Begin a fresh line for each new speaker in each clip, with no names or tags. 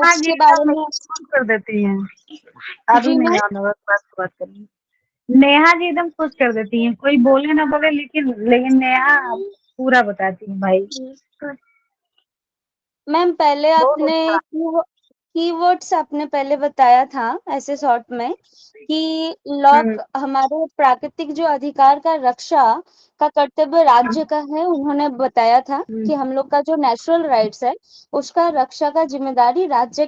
हाँ जी,
उसके बारे
एकदम
में।
खुश कर देती हैं। अभी
जी
मैं
मैम।
यहाँ बस बात करूँगी। नेहा जी एकदम खुश कर देती हैं, कोई बोले ना बोले, लेकिन लेकिन नेहा पूरा बताती हैं भाई।
मैम पहले
बहुत
आपने
अच्छा।
कीवर्ड्स आपने पहले बताया था ऐसे शॉर्ट में कि
हुँ,
लॉक हमारे प्राकृतिक जो अधिकार का रक्षा का कर्तव्य राज्य का है। उन्होंने बताया था
हुँ,
कि हम लोग का जो नेचुरल राइट्स है उसका रक्षा का जिम्मेदारी राज्य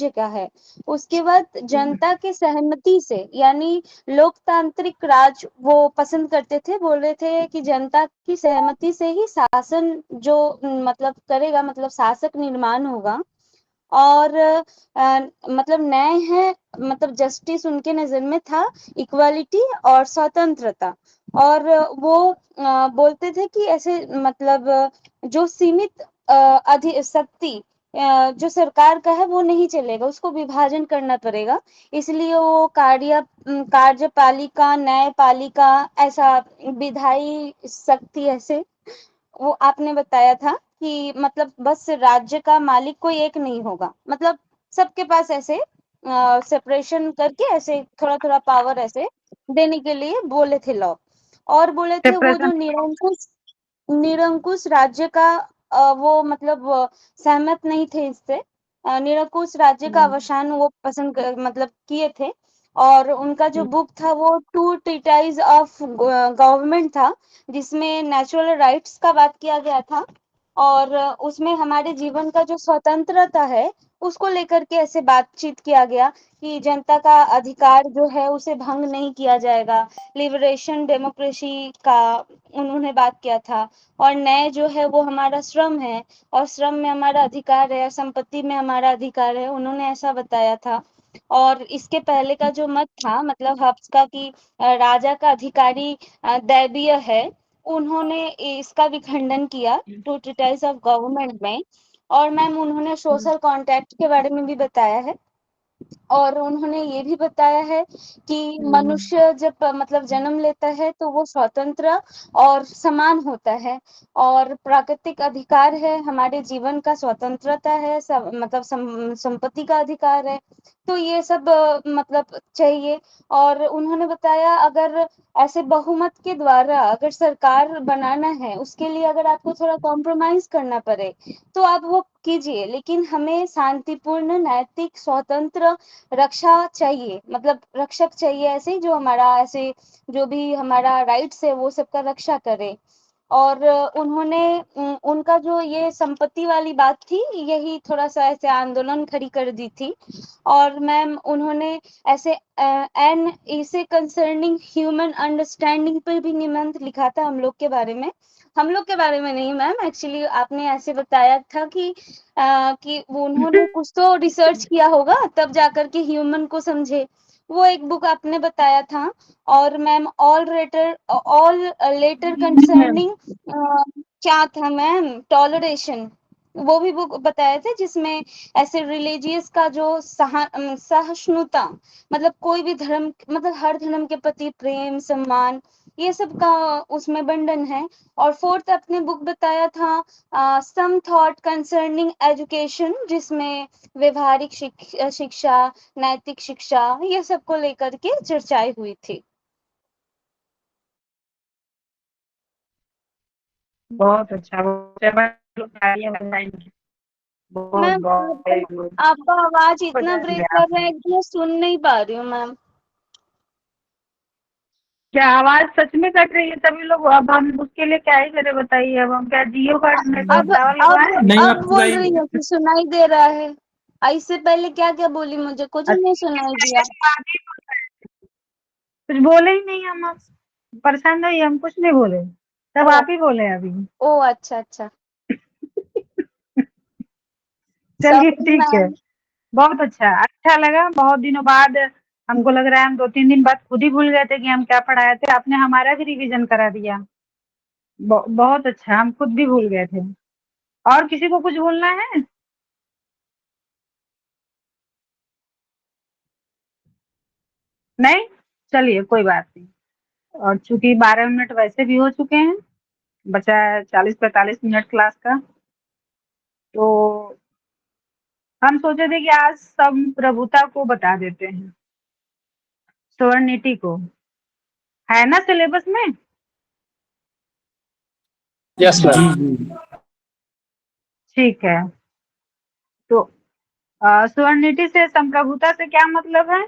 का है। उसके बाद
हुँ,
जनता की सहमति से, यानी लोकतांत्रिक राज वो पसंद करते थे, बोल रहे थे कि जनता की सहमति से ही शासन जो मतलब करेगा, मतलब शासक निर्माण होगा। और मतलब न्याय है, मतलब जस्टिस उनके नजर में था इक्वालिटी और स्वतंत्रता। और वो बोलते थे कि ऐसे मतलब जो सीमित अधि शक्ति जो सरकार का है वो नहीं चलेगा, उसको विभाजन करना पड़ेगा। इसलिए वो कार्यपालिका, न्यायपालिका, ऐसा विधायी शक्ति, ऐसे वो आपने बताया था कि मतलब बस राज्य का मालिक कोई एक नहीं होगा, मतलब सबके पास ऐसे सेपरेशन करके ऐसे थोड़ा थोड़ा पावर ऐसे देने के लिए बोले थे लॉ। और बोले थे वो
डिप्रेशन।
जो निरंकुश निरंकुश राज्य का वो मतलब सहमत नहीं थे इससे। निरंकुश राज्य का
हुँ,
अवसान वो मतलब किए थे। और उनका जो
हुँ,
बुक था वो टू ट्रीटाइज ऑफ गवर्नमेंट था, जिसमें नेचुरल राइट्स का बात किया गया था। और उसमें हमारे जीवन का जो स्वतंत्रता है उसको लेकर के ऐसे बातचीत किया गया कि जनता का अधिकार जो है उसे भंग नहीं किया जाएगा। लिबरेशन डेमोक्रेसी का उन्होंने बात किया था। और न्याय जो है वो हमारा श्रम है, और श्रम में हमारा अधिकार है, संपत्ति में हमारा अधिकार है, उन्होंने ऐसा बताया था। और इसके पहले का जो मत था मतलब हब्स का कि राजा का अधिकारी दैवीय है, उन्होंने इसका भी खंडन किया टू ट्रीटाइज ऑफ गवर्नमेंट में। और मैम उन्होंने
हुँ,
सोशल कॉन्ट्रैक्ट के बारे में भी बताया है। और उन्होंने ये भी बताया है कि
हुँ,
मनुष्य जब मतलब जन्म लेता है तो वो स्वतंत्र और समान होता है। और प्राकृतिक अधिकार है हमारे जीवन का, स्वतंत्रता है, मतलब संपत्ति का अधिकार है। तो ये सब मतलब चाहिए। और उन्होंने बताया अगर ऐसे बहुमत के द्वारा अगर सरकार बनाना है, उसके लिए अगर आपको थोड़ा कॉम्प्रोमाइज करना पड़े तो आप वो कीजिए, लेकिन हमें शांतिपूर्ण, नैतिक, स्वतंत्र रक्षा चाहिए, मतलब रक्षक चाहिए ऐसे जो हमारा ऐसे जो भी हमारा राइट्स है वो सबका रक्षा करे। और उन्होंने उनका जो ये संपत्ति वाली बात थी, यही थोड़ा सा ऐसे आंदोलन खड़ी कर दी थी। और मैम उन्होंने ऐसे एन इसे कंसर्निंग ह्यूमन अंडरस्टैंडिंग पर भी निबंध लिखा था हम लोग के बारे में। हम लोग के बारे में नहीं मैम, एक्चुअली आपने ऐसे बताया था कि वो उन्होंने कुछ तो रिसर्च किया होगा तब जाकर के ह्यूमन को समझे। वो एक बुक आपने बताया था। और मैम ऑल लेटर कंसर्निंग क्या था मैम, टॉलरेशन, वो भी बुक बताए थे जिसमें ऐसे रिलीजियस का जो सहिष्णुता, मतलब कोई भी धर्म, मतलब हर धर्म के प्रति प्रेम, सम्मान, ये सब का उसमें बंधन है। और फोर्थ अपने बुक बताया था सम थॉट कंसर्निंग एजुकेशन, जिसमें व्यवहारिक शिक्षा, नैतिक शिक्षा, ये सब को लेकर के चर्चाएं हुई थी।
बहुत अच्छा, बहुत अच्छा। लोग तालियाँ बजाएँगे। बहुत
मैम
बहुत वेरी गुड।
आपका आवाज इतना
बता
ब्रेक
दिया
कर रहा
आपने।
है कि मैं सुन नहीं पा रही हूँ मैम।
क्या आवाज़ सच में कट रही है सभी लोग? अब हम उसके लिए क्या ही करें बताइए? अब हम क्या जियो का नेटवर्क
अब
टावर
अब
लगवाएँ?
नहीं
अब
आपकी
बोल
लाइन
रही है कि सुनाई दे रहा है। इससे पहले क्या क्या बोली, मुझे कुछ नहीं सुनाई दिया।
कुछ बोले ही नहीं हम। परेशान नहीं, हम कुछ नहीं बोले। सब
ओ।
आप ही बोले अभी।
ओ अच्छा अच्छा।
चलिए
सॉरी
ठीक है।
मैम।
बहुत अच्छा, अच्छा लगा। बहुत दिनों बाद हमको लग रहा है हम 2-3 दिन बाद खुद ही भूल गए थे कि हम क्या पढ़ाए थे। आपने हमारा भी रिवीजन करा दिया। बहुत अच्छा, हम खुद भी भूल गए थे। और किसी को कुछ बोलना है? नहीं? चलिए कोई बात नहीं। और चूंकि 12 मिनट वैसे भी हो चुके हैं, बचा है 40-45 मिनट क्लास का, तो हम सोचे थे कि आज संप्रभुता को बता देते हैं, सोवर्निटी को, है ना सिलेबस में?
Yes ma'am.
ठीक है। तो सोवर्निटी से, संप्रभुता से क्या मतलब है?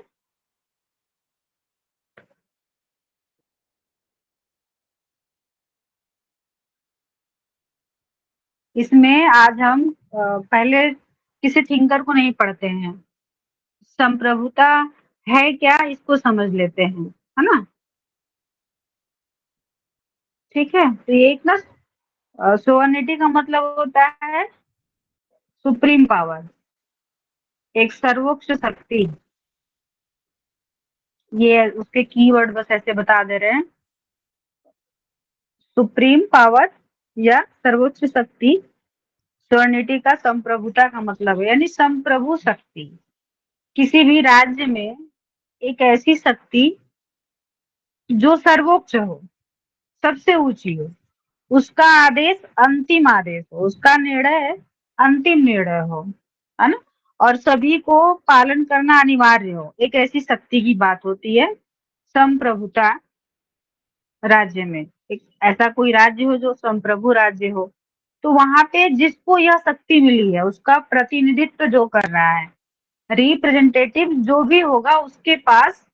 इसमें आज हम पहले किसी थिंकर को नहीं पढ़ते हैं, संप्रभुता है क्या इसको समझ लेते हैं, है ना? ठीक है, तो ये एक ना सोवर्निटी का मतलब होता है सुप्रीम पावर, एक सर्वोच्च शक्ति। ये उसके कीवर्ड बस ऐसे बता दे रहे हैं, सुप्रीम पावर या सर्वोच्च शक्ति। सोवर्निटी का संप्रभुता का मतलब है, यानी संप्रभु शक्ति। किसी भी राज्य में एक ऐसी शक्ति जो सर्वोच्च हो, सबसे ऊंची हो, उसका आदेश अंतिम आदेश हो, उसका निर्णय अंतिम निर्णय हो, है ना? और सभी को पालन करना अनिवार्य हो, एक ऐसी शक्ति की बात होती है संप्रभुता। राज्य में एक ऐसा कोई राज्य हो जो संप्रभु राज्य हो, तो वहां पे जिसको यह शक्ति मिली है उसका प्रतिनिधित्व जो कर रहा है, रिप्रेजेंटेटिव जो भी होगा, उसके पास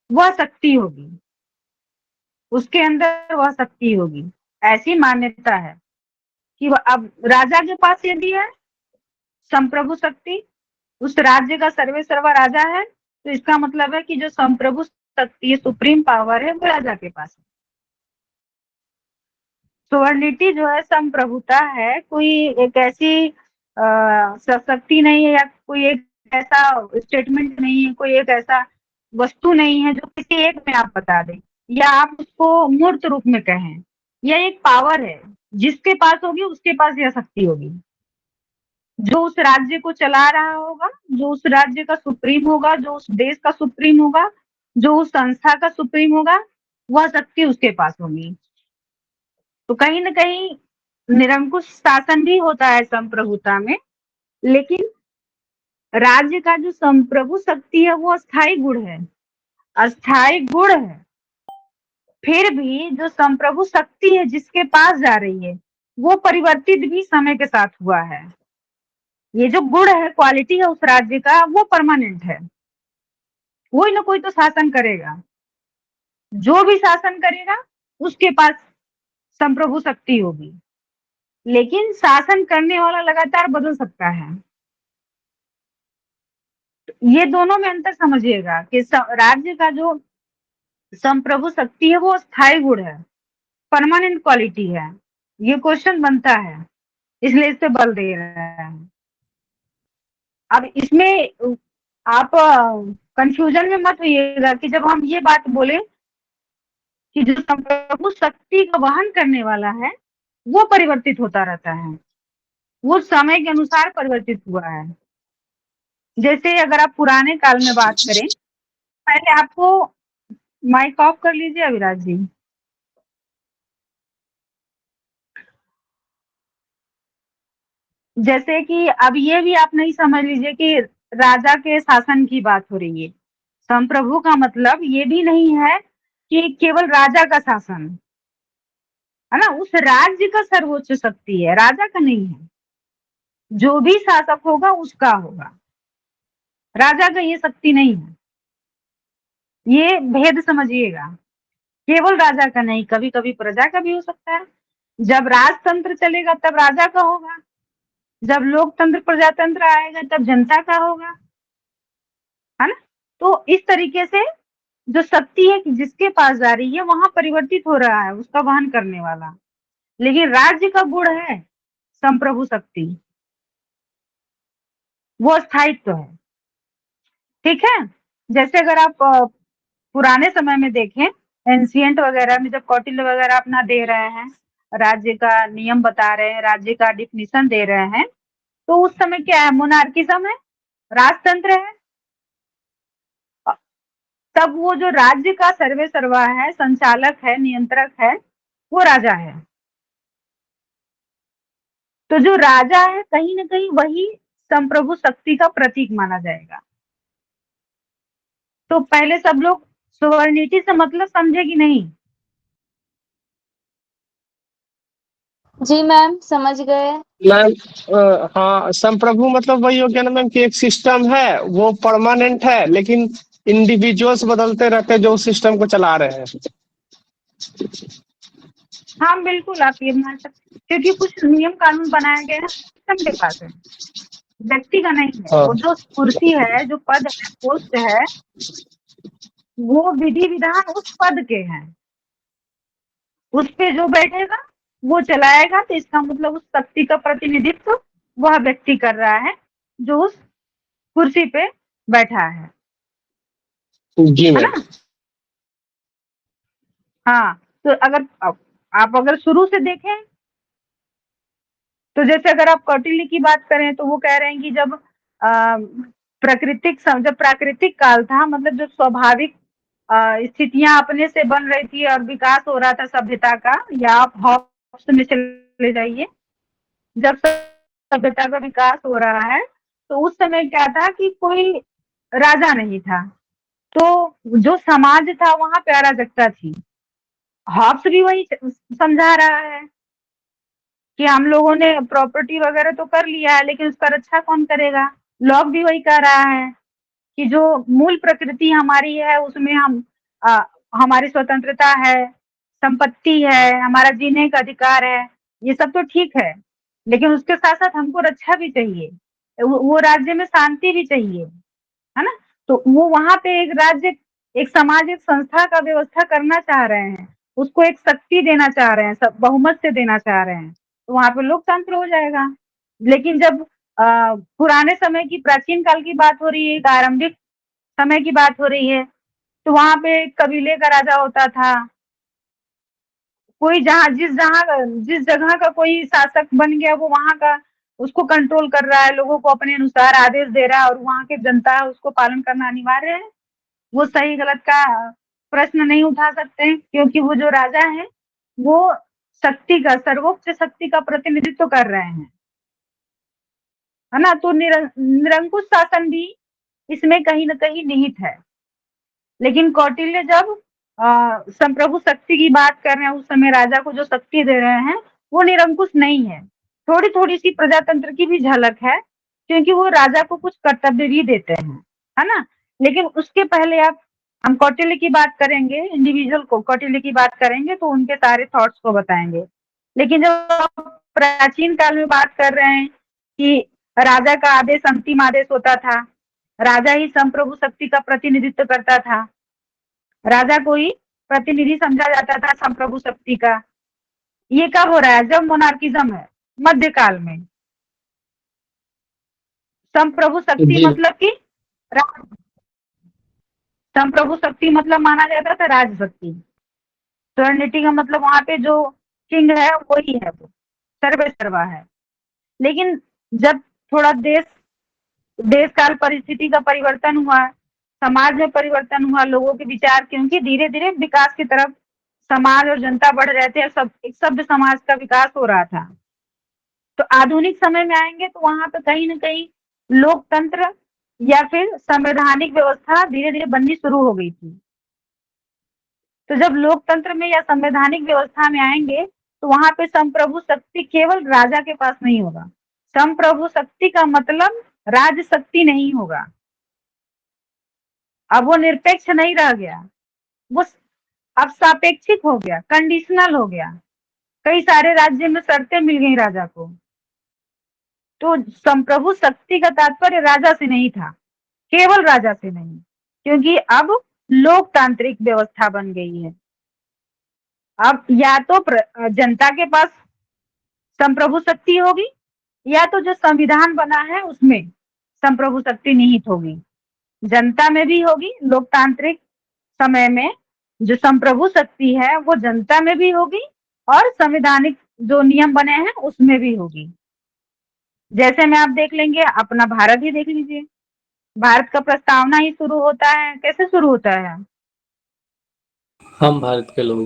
वह शक्ति होगी, उसके अंदर वह शक्ति होगी। ऐसी मान्यता है कि अब राजा के पास यदि है संप्रभु शक्ति, उस राज्य का सर्वे सर्वा राजा है, तो इसका मतलब है कि जो संप्रभु शक्ति, सुप्रीम पावर है, वो राजा के पास है। सोवर्निटी जो है, संप्रभुता है, कोई एक ऐसी शक्ति नहीं है, या कोई एक ऐसा स्टेटमेंट नहीं है, कोई एक ऐसा वस्तु नहीं है जो किसी एक में आप बता दें, या आप उसको मूर्त रूप में कहें। यह एक पावर है, जिसके पास होगी उसके पास यह शक्ति होगी। जो उस राज्य को चला रहा होगा, जो उस राज्य का सुप्रीम होगा, जो उस देश का सुप्रीम होगा, जो उस संस्था का सुप्रीम होगा, वह शक्ति उसके पास होगी। तो कहीं न कहीं निरंकुश शासन भी होता है संप्रभुता में, लेकिन राज्य का जो संप्रभु शक्ति है वो अस्थायी गुण है, अस्थायी गुण है। फिर भी जो संप्रभु शक्ति है जिसके पास जा रही है, वो परिवर्तित भी समय के साथ हुआ है। ये जो गुण है, क्वालिटी है उस राज्य का, वो परमानेंट है। कोई ना कोई तो शासन करेगा, जो भी शासन करेगा उसके पास संप्रभु शक्ति होगी, लेकिन शासन करने वाला लगातार बदल सकता है। ये दोनों में अंतर समझिएगा कि राज्य का जो संप्रभु शक्ति है वो स्थायी गुण है, परमानेंट क्वालिटी है। ये क्वेश्चन बनता है, इसलिए इस पे बल दे रहे हैं। अब इसमें आप कंफ्यूजन में मत होइएगा कि जब हम ये बात बोले कि जो संप्रभु शक्ति का वहन करने वाला है वो परिवर्तित होता रहता है, वो समय के अनुसार परिवर्तित हुआ है। जैसे अगर आप पुराने काल में बात करें, पहले आपको माइक ऑफ कर लीजिए अविराज जी। जैसे कि अब ये भी आप नहीं समझ लीजिए कि राजा के शासन की बात हो रही है। संप्रभु का मतलब ये भी नहीं है कि केवल राजा का शासन, है ना? उस राज्य का सर्वोच्च शक्ति है, राजा का नहीं है। जो भी शासक होगा उसका होगा, राजा का ये शक्ति नहीं है। ये भेद समझिएगा, केवल राजा का नहीं, कभी कभी प्रजा का भी हो सकता है। जब राजतंत्र चलेगा तब राजा का होगा, जब लोकतंत्र प्रजातंत्र आएगा तब जनता का होगा, है ना? तो इस तरीके से जो शक्ति है कि जिसके पास जा रही है वहां परिवर्तित हो रहा है उसका वहन करने वाला, लेकिन राज्य का गुण है संप्रभु शक्ति, वो स्थायित्व है। ठीक है, जैसे अगर आप पुराने समय में देखें, एंशियंट वगैरह में जब कौटिल्य वगैरह अपना दे रहे हैं, राज्य का नियम बता रहे हैं, राज्य का डिफिनीशन दे रहे हैं, तो उस समय क्या है? मोनार्किज्म है, राजतंत्र है। तब वो जो राज्य का सर्वे सर्वा है, संचालक है, नियंत्रक है, वो राजा है। तो जो राजा है कहीं ना कहीं वही संप्रभु शक्ति का प्रतीक माना जाएगा। तो पहले सब लोग सोवर्निटी से मतलब समझे कि नहीं?
जी मैम, समझ गए।
मैम हाँ, संप्रभु मतलब वही हो गया ना मैम कि एक सिस्टम है, वो परमानेंट है, लेकिन इंडिविजुअल्स बदलते रहते हैं जो उस सिस्टम को चला रहे हैं।
हाँ, बिल्कुल आप ये मान सकते, क्योंकि कुछ नियम कानून बनाया गया है, सिस्टम के पास है, व्यक्ति का नहीं है।
हाँ
वो जो कुर्सी है, जो पद है, पोस्ट है, वो विधि विधान उस पद के हैं। उस पे जो बैठेगा वो चलाएगा। तो इसका मतलब उस शक्ति का प्रतिनिधित्व वह व्यक्ति कर रहा है जो उस कुर्सी पे बैठा
जी
है
मैम।
ना? हाँ, तो अगर आप अगर शुरू से देखें, तो जैसे अगर आप कौटिल्य की बात करें तो वो कह रहे हैं कि जब जब प्राकृतिक काल था, मतलब जब स्वाभाविक स्थितियां अपने से बन रही थी और विकास हो रहा था सभ्यता का, या आप हॉब्स में चले जाइए, जब सभ्यता का विकास हो रहा है तो उस समय क्या था कि कोई राजा नहीं था, तो जो समाज था वहां पे अराजकता थी। हॉब्स भी वही समझा रहा है कि हम लोगों ने प्रॉपर्टी वगैरह तो कर लिया है, लेकिन उसका रक्षा कौन करेगा? लॉक भी वही कह रहा है कि जो मूल प्रकृति हमारी है उसमें अ, हमारी स्वतंत्रता है, संपत्ति है, हमारा जीने का अधिकार है, ये सब तो ठीक है, लेकिन उसके साथ साथ हमको रक्षा भी चाहिए, वो राज्य में शांति भी चाहिए, है ना? तो वो वहां पे एक राज्य, एक समाज, एक संस्था का व्यवस्था करना चाह रहे हैं, उसको एक शक्ति देना चाह रहे हैं, सब बहुमत से देना चाह रहे हैं, तो वहां पे लोकतंत्र हो जाएगा। लेकिन जब पुराने समय की, प्राचीन काल की बात हो रही है, आरंभिक समय की बात हो रही है, तो वहां पे कबीले का राजा होता था। कोई जिस जगह का कोई शासक बन गया, वो वहां का उसको कंट्रोल कर रहा है, लोगों को अपने अनुसार आदेश दे रहा है, और वहां के जनता है उसको पालन करना अनिवार्य है। वो सही गलत का प्रश्न नहीं उठा सकते हैं, क्योंकि वो जो राजा है वो शक्ति का, सर्वोच्च शक्ति का प्रतिनिधित्व कर रहे हैं, है ना? तो निरंकुश शासन भी इसमें कहीं ना कहीं निहित है। लेकिन कौटिल्य जब संप्रभु शक्ति की बात कर रहे हैं, उस समय राजा को जो शक्ति दे रहे हैं वो निरंकुश नहीं है, थोड़ी थोड़ी सी प्रजातंत्र की भी झलक है, क्योंकि वो राजा को कुछ कर्तव्य भी देते हैं, है ना? लेकिन उसके पहले हम कौटिल्य की बात करेंगे, इंडिविजुअल को कौटिल्य की बात करेंगे तो उनके सारे थॉट्स को बताएंगे। लेकिन जब आप प्राचीन काल में बात कर रहे हैं कि राजा का आदेश अंतिम आदेश होता था, राजा ही संप्रभु शक्ति का प्रतिनिधित्व करता था, राजा को ही प्रतिनिधि समझा जाता था संप्रभु शक्ति का। ये कब हो रहा है? जब मोनार्किज्म है, मध्यकाल में। संप्रभु शक्ति
जी
मतलब कि संप्रभु शक्ति मतलब माना जाता था राजशक्ति। सोवर्निटी का मतलब वहां पे जो किंग है वही है, वो सर्वे सर्वा है। लेकिन जब थोड़ा देश काल परिस्थिति का परिवर्तन हुआ, समाज में परिवर्तन हुआ, लोगों के विचार, क्योंकि धीरे धीरे विकास की तरफ समाज और जनता बढ़ रहे थे, सब एक सभ्य समाज का विकास हो रहा था। तो आधुनिक समय में आएंगे तो वहां पे कहीं ना कहीं लोकतंत्र या फिर संवैधानिक व्यवस्था धीरे धीरे बननी शुरू हो गई थी। तो जब लोकतंत्र में या संवैधानिक व्यवस्था में आएंगे तो वहां पे संप्रभु शक्ति केवल राजा के पास नहीं होगा। संप्रभु शक्ति का मतलब राज शक्ति नहीं होगा। अब वो निरपेक्ष नहीं रह गया, वो अब सापेक्षिक हो गया, कंडीशनल हो गया। कई सारे राज्य में शर्तें मिल गई राजा को। तो संप्रभु शक्ति का तात्पर्य राजा से नहीं था, केवल राजा से नहीं, क्योंकि अब लोकतांत्रिक व्यवस्था बन गई है। अब या तो जनता के पास संप्रभु शक्ति होगी, या तो जो संविधान बना है उसमें संप्रभु शक्ति निहित होगी। जनता में भी होगी, लोकतांत्रिक समय में जो संप्रभु शक्ति है वो जनता में भी होगी, और संवैधानिक जो नियम बने हैं उसमें भी होगी। जैसे में आप देख लेंगे, अपना भारत ही देख लीजिए, भारत का प्रस्तावना ही शुरू होता है, कैसे शुरू होता है?
हम भारत के लोग।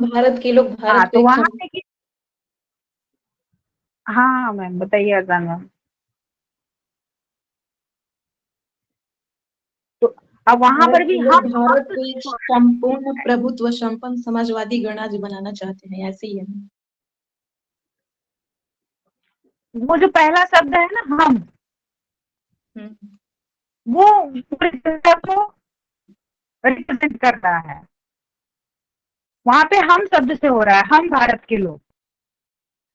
भारत के लोग,
हाँ,
भारत को
तो
एक
वहां पे हाँ हाँ मैम बताइए अजान मैम। अब वहां पर
भारत
भी
के लोग
हम
भारत को एक संपूर्ण प्रभुत्व संपन्न समाजवादी गणराज्य बनाना चाहते हैं, ऐसे ही है।
वो जो पहला शब्द है ना हम,
हम्म,
वो पूरी जनता को रिप्रेजेंट कर रहा है। वहां पे हम शब्द से हो रहा है, हम भारत के लोग,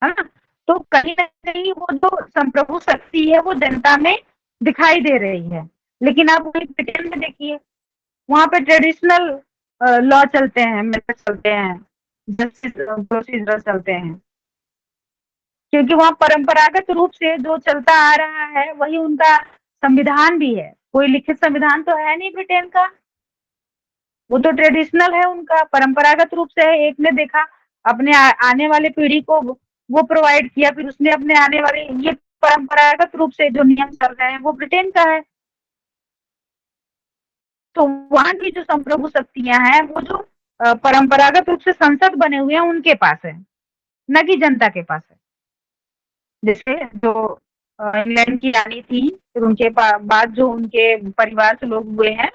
है ना। तो कहीं ना कहीं वो जो संप्रभु शक्ति है वो जनता में दिखाई दे रही है। लेकिन आप वही ब्रिटेन में देखिए, वहां पे ट्रेडिशनल लॉ चलते हैं, मेथड चलते हैं, जस्टिस प्रोसीजर चलते हैं, क्योंकि वहाँ परंपरागत रूप से जो चलता आ रहा है वही उनका संविधान भी है। कोई लिखित संविधान तो है नहीं ब्रिटेन का, वो तो ट्रेडिशनल है उनका, परंपरागत रूप से है। एक ने देखा अपने आने वाले पीढ़ी को वो प्रोवाइड किया, फिर उसने अपने आने वाले, ये परंपरागत रूप से जो नियम चल रहे हैं वो ब्रिटेन का है। तो वहां की जो संप्रभु शक्तियां हैं वो जो परंपरागत रूप से संसद बने हुए हैं उनके पास है, न कि जनता के पास है। जैसे जो इंग्लैंड की रानी थी, फिर उनके बाद जो उनके परिवार से लोग हुए हैं,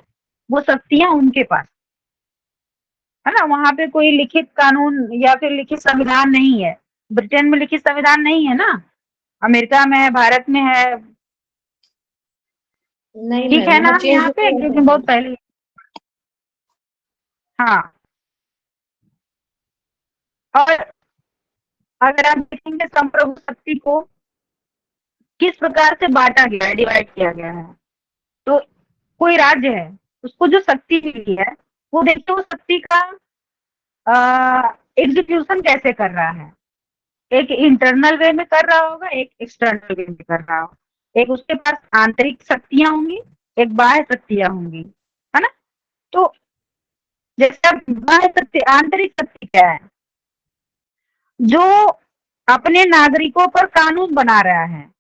वो शक्तियां उनके पास है ना। वहां पे कोई लिखित कानून या फिर लिखित संविधान नहीं है। ब्रिटेन में लिखित संविधान नहीं है ना, अमेरिका में है, भारत में है,
नहीं
ठीक
मैम,
है
यहाँ
ना,
चेंज
यहाँ पे
होता
क्योंकि
रहता है।
बहुत पहले। हाँ, और अगर आप देखेंगे संप्रभु शक्ति को किस प्रकार से बांटा गया है, डिवाइड किया गया है। तो कोई राज्य है, उसको जो शक्ति मिली है, वो देखिए वो शक्ति का एग्जीक्यूशन कैसे कर रहा है। एक इंटरनल वे में कर रहा होगा, एक एक्सटर्नल वे में कर रहा होगा। एक उसके पास आंतरिक शक्तियां होंगी, एक बाह्य शक्तियां होंगी, है ना। तो जैसे अब बाह्य शक्ति, आंतरिक शक्ति क्या है, जो अपने नागरिकों पर कानून बना रहा है।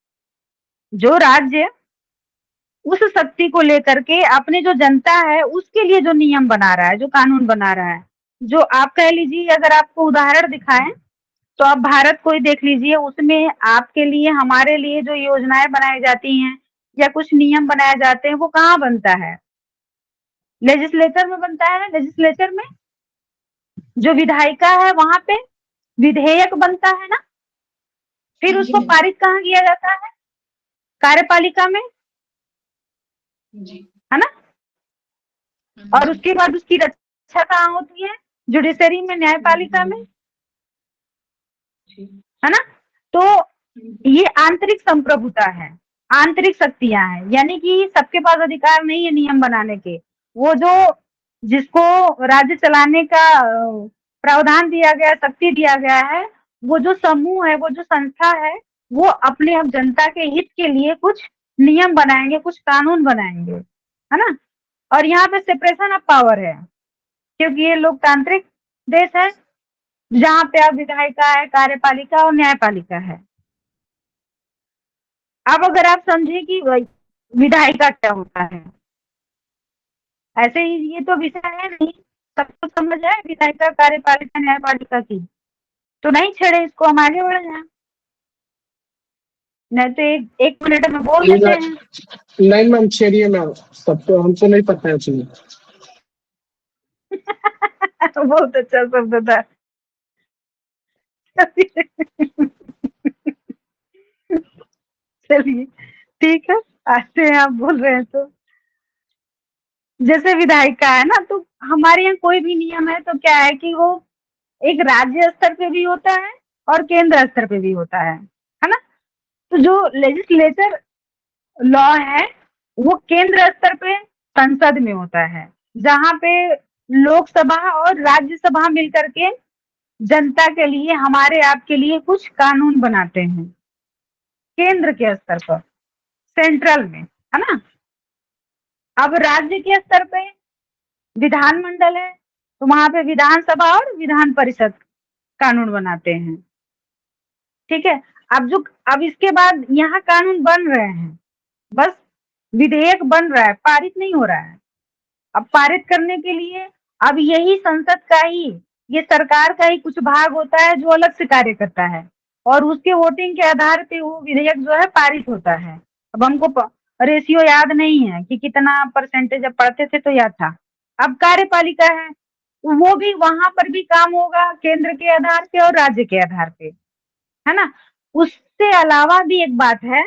जो राज्य उस शक्ति को लेकर के अपने जो जनता है उसके लिए जो नियम बना रहा है, जो कानून बना रहा है, जो आप कह लीजिए, अगर आपको उदाहरण दिखाएं तो आप भारत को ही देख लीजिए, उसमें आपके लिए, हमारे लिए जो योजनाएं बनाई जाती हैं या कुछ नियम बनाए जाते हैं, वो कहाँ बनता है? लेजिस्लेचर में बनता है ना। लेजिस्लेचर में जो विधायिका है वहां पे विधेयक बनता है ना, फिर
जी
उसको
मैम।
पारित कहाँ किया जाता है? कार्यपालिका में,
जी।
है ना। और
जी।
उसके बाद उसकी रक्षा कहाँ होती है? जुडिशरी में, न्यायपालिका में,
जी।
है ना। तो ये आंतरिक संप्रभुता है, आंतरिक शक्तियां हैं, यानी कि सबके पास अधिकार नहीं है नियम बनाने के। वो जो जिसको राज्य चलाने का प्रावधान दिया गया, शक्ति दिया गया है, वो जो समूह है, वो जो संस्था है, वो अपने अब जनता के हित के लिए कुछ नियम बनाएंगे, कुछ कानून बनाएंगे, है ना। और यहाँ पे सेपरेशन ऑफ पावर है, क्योंकि ये लोकतांत्रिक देश है, जहाँ पे अब विधायिका है, कार्यपालिका और न्यायपालिका है। अब अगर आप समझे कि विधायिका क्या होता है, ऐसे ही ये तो विषय है नहीं, सबको समझ है विधायिका, कार्यपालिका, न्यायपालिका की, तो नहीं छेड़े इसको, हम आगे बढ़ जाए, नहीं तो एक मिनट में बोल देते हैं।
नहीं मैम, छेड़िए मैम, सबको, हमको नहीं पता है चीज।
बहुत अच्छा शब्द था। चलिए ठीक है, आते हैं, आप बोल रहे हैं तो। जैसे विधायिका है ना, तो हमारे यहाँ कोई भी नियम है तो क्या है कि वो एक राज्य स्तर पे भी होता है और केंद्र स्तर पे भी होता है ना। तो जो लेजिस्लेचर लॉ है वो केंद्र स्तर पे संसद में होता है, जहाँ पे लोकसभा और राज्यसभा मिलकर के जनता के लिए, हमारे आपके लिए कुछ कानून बनाते हैं केंद्र के स्तर पर, सेंट्रल में, है ना। अब राज्य के स्तर पे विधानमंडल है, तो वहां पे विधानसभा और विधान परिषद कानून बनाते हैं, ठीक है। अब इसके बाद यहाँ कानून बन रहे हैं, बस विधेयक बन रहा है, पारित नहीं हो रहा है। अब पारित करने के लिए अब यही संसद का ही, ये सरकार का ही कुछ भाग होता है जो अलग से कार्य करता है, और उसके वोटिंग के आधार पे वो विधेयक जो है पारित होता है। अब हमको रेशियो याद नहीं है कि कितना परसेंटेज, जब पढ़ते थे तो याद था। अब कार्यपालिका है, वो भी वहां पर भी काम होगा केंद्र के आधार पे और राज्य के आधार पे, है ना। उससे अलावा भी एक बात है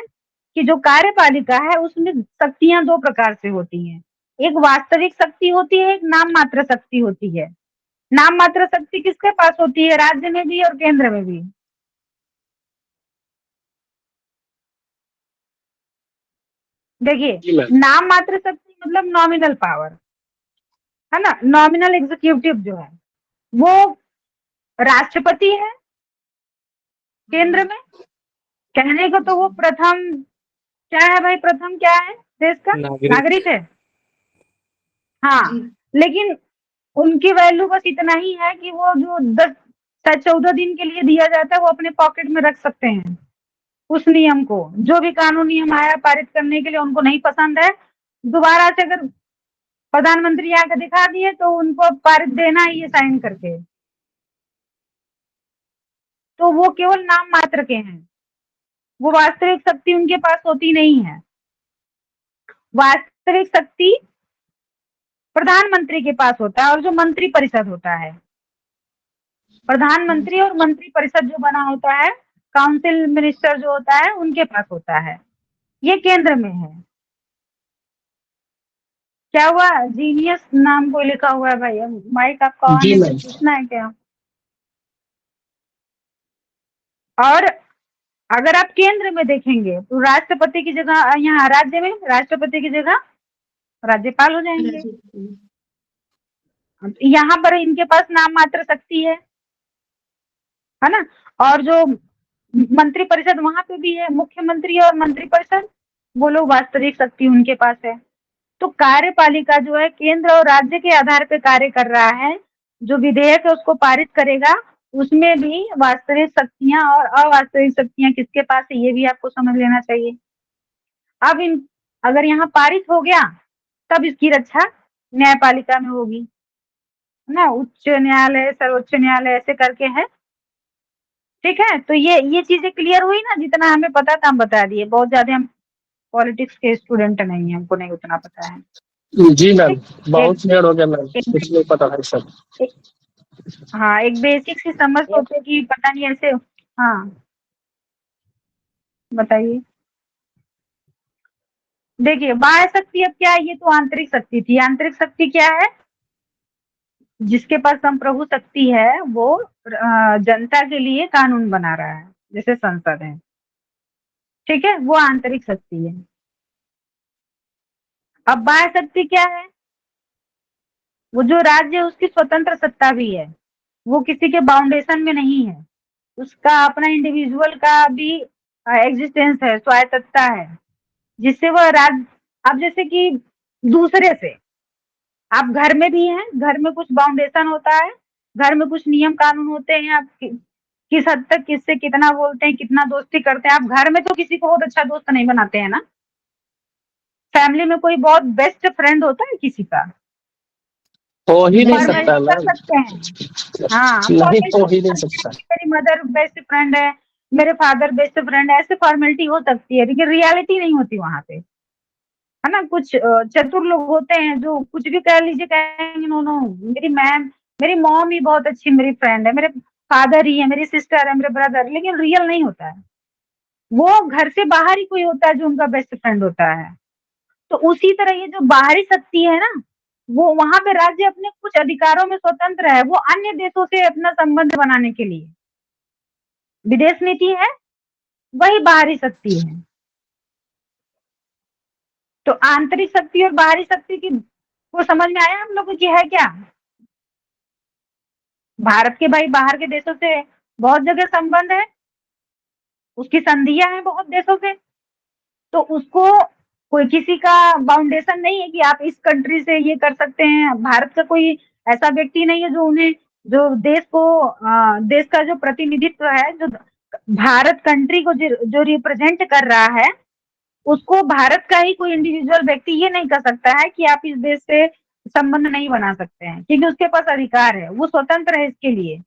कि जो कार्यपालिका है उसमें शक्तियां दो प्रकार से होती हैं। एक वास्तविक शक्ति होती है, एक नाम मात्र शक्ति होती है। नाम मात्र शक्ति किसके पास होती है? राज्य में भी और केंद्र में भी। देखिए,
जी मैम।
नाम मात्र शक्ति मतलब नॉमिनल पावर, है ना। नॉमिनल एग्जीक्यूटिव जो है वो राष्ट्रपति है केंद्र में। कहने को तो वो प्रथम, क्या है भाई, प्रथम क्या है देश का?
नागरिक।
नागरिक है। हाँ,
जी
लेकिन उनकी वैल्यू बस इतना ही है कि वो जो 10 शायद 14 दिन के लिए दिया जाता है वो अपने पॉकेट में रख सकते हैं। उस नियम को, जो भी कानून नियम आया पारित करने के लिए, उनको नहीं पसंद है, दोबारा से अगर प्रधानमंत्री आकर दिखा दिए तो उनको पारित देना ही है साइन करके। तो वो केवल नाम मात्र के हैं, वो वास्तविक शक्ति उनके पास होती नहीं है। वास्तविक शक्ति प्रधानमंत्री के पास होता है और जो मंत्री परिषद होता है, प्रधानमंत्री और मंत्री परिषद जो बना होता है, काउंसिल मिनिस्टर जो होता है, उनके पास होता है। ये केंद्र में है। क्या हुआ? जीनियस नाम कोई लिखा हुआ है भाई, माइक आपका ऑन
जी
है,
मैम।
कुछ पूछना है क्या? और अगर आप केंद्र में देखेंगे तो राष्ट्रपति की जगह, यहाँ राज्य में राष्ट्रपति की जगह राज्यपाल हो जाएंगे। यहाँ पर इनके पास नाम मात्र शक्ति है ना। और जो मंत्री परिषद वहां पे भी है, मुख्यमंत्री और मंत्री परिषद, वो लोग वास्तविक शक्ति उनके पास है। तो कार्यपालिका जो है केंद्र और राज्य के आधार पे कार्य कर रहा है। जो विधेयक है उसको पारित करेगा, उसमें भी वास्तविक शक्तियां और अवास्तविक शक्तियां किसके पास है, ये भी आपको समझ लेना चाहिए। अब इन अगर यहाँ पारित हो गया तब इसकी रक्षा न्यायपालिका में होगी, है ना। उच्च न्यायालय, सर्वोच्च न्यायालय, ऐसे करके है। ठीक है, तो ये चीजें क्लियर हुई ना। जितना हमें पता था हम बता दिए, बहुत ज्यादा हम पॉलिटिक्स के स्टूडेंट नहीं है, हमको नहीं उतना पता है।
जी मैम,
ठीक, एक
बहुत क्लियर हो गया मैम,
एक,
कुछ नहीं पता था सब।
एक हाँ, एक बेसिक सी समझ होती कि पता नहीं ऐसे। हाँ, बताइए। देखिए, बाह्य शक्ति अब क्या है, ये तो आंतरिक शक्ति थी। आंतरिक शक्ति क्या है? जिसके पास संप्रभु शक्ति है वो जनता के लिए कानून बना रहा है, जैसे संसद है। ठीक है, वो आंतरिक शक्ति है। अब बाह्य शक्ति क्या है? वो जो राज्य है उसकी स्वतंत्र सत्ता भी है, वो किसी के बाउंडेशन में नहीं है, उसका अपना इंडिविजुअल का भी एग्जिस्टेंस है, स्वायत्तता है, जिससे वह राज्य, अब जैसे कि दूसरे से आप घर में भी हैं, घर में कुछ बाउंडेशन होता है, घर में कुछ नियम कानून होते हैं, आप किस हद तक किससे कितना बोलते हैं, कितना दोस्ती करते हैं। आप घर में तो किसी को बहुत अच्छा दोस्त नहीं बनाते हैं ना। फैमिली में कोई बहुत बेस्ट फ्रेंड होता है किसी का?
हो ही नहीं सकता
फॉर्मेलिटी कर
मैम।
सकते हैं। हाँ, हम
नहीं, हो
फॉर्मेलिटी
ही नहीं
करते हैं
सकता।
कि मेरी मदर बेस्ट फ्रेंड है, मेरे फादर बेस्ट फ्रेंड है, ऐसे फॉर्मेलिटी हो सकती है, लेकिन रियलिटी नहीं होती वहां पे, है ना। कुछ चतुर लोग होते हैं जो कुछ भी कह लीजिए, कहेंगे नो नो, मेरी मैम, मेरी मॉम ही बहुत अच्छी मेरी फ्रेंड है, मेरे फादर ही है, मेरी सिस्टर है, मेरे ब्रदर, लेकिन रियल नहीं होता है। वो घर से बाहर ही कोई होता है जो उनका बेस्ट फ्रेंड होता है। तो उसी तरह ये जो बाहरी शक्ति है ना, वो वहां पे राज्य अपने कुछ अधिकारों में स्वतंत्र है, वो अन्य देशों से अपना संबंध बनाने के लिए विदेश नीति है, वही बाहरी शक्ति है। तो आंतरिक शक्ति और बाहरी शक्ति की को समझ में आया हम लोगों की है क्या? भारत के भाई बाहर के देशों से बहुत जगह संबंध है, उसकी संधियां हैं बहुत देशों से। तो उसको कोई किसी का बाउंडेशन नहीं है कि आप इस कंट्री से ये कर सकते हैं। भारत का कोई ऐसा व्यक्ति नहीं है जो उन्हें, जो देश को देश का जो प्रतिनिधित्व है, जो भारत कंट्री को जो रिप्रेजेंट कर रहा है, उसको भारत का ही कोई इंडिविजुअल व्यक्ति ये नहीं कर सकता है कि आप इस देश से संबंध नहीं बना सकते हैं, क्योंकि उसके पास अधिकार है, वो स्वतंत्र है इसके लिए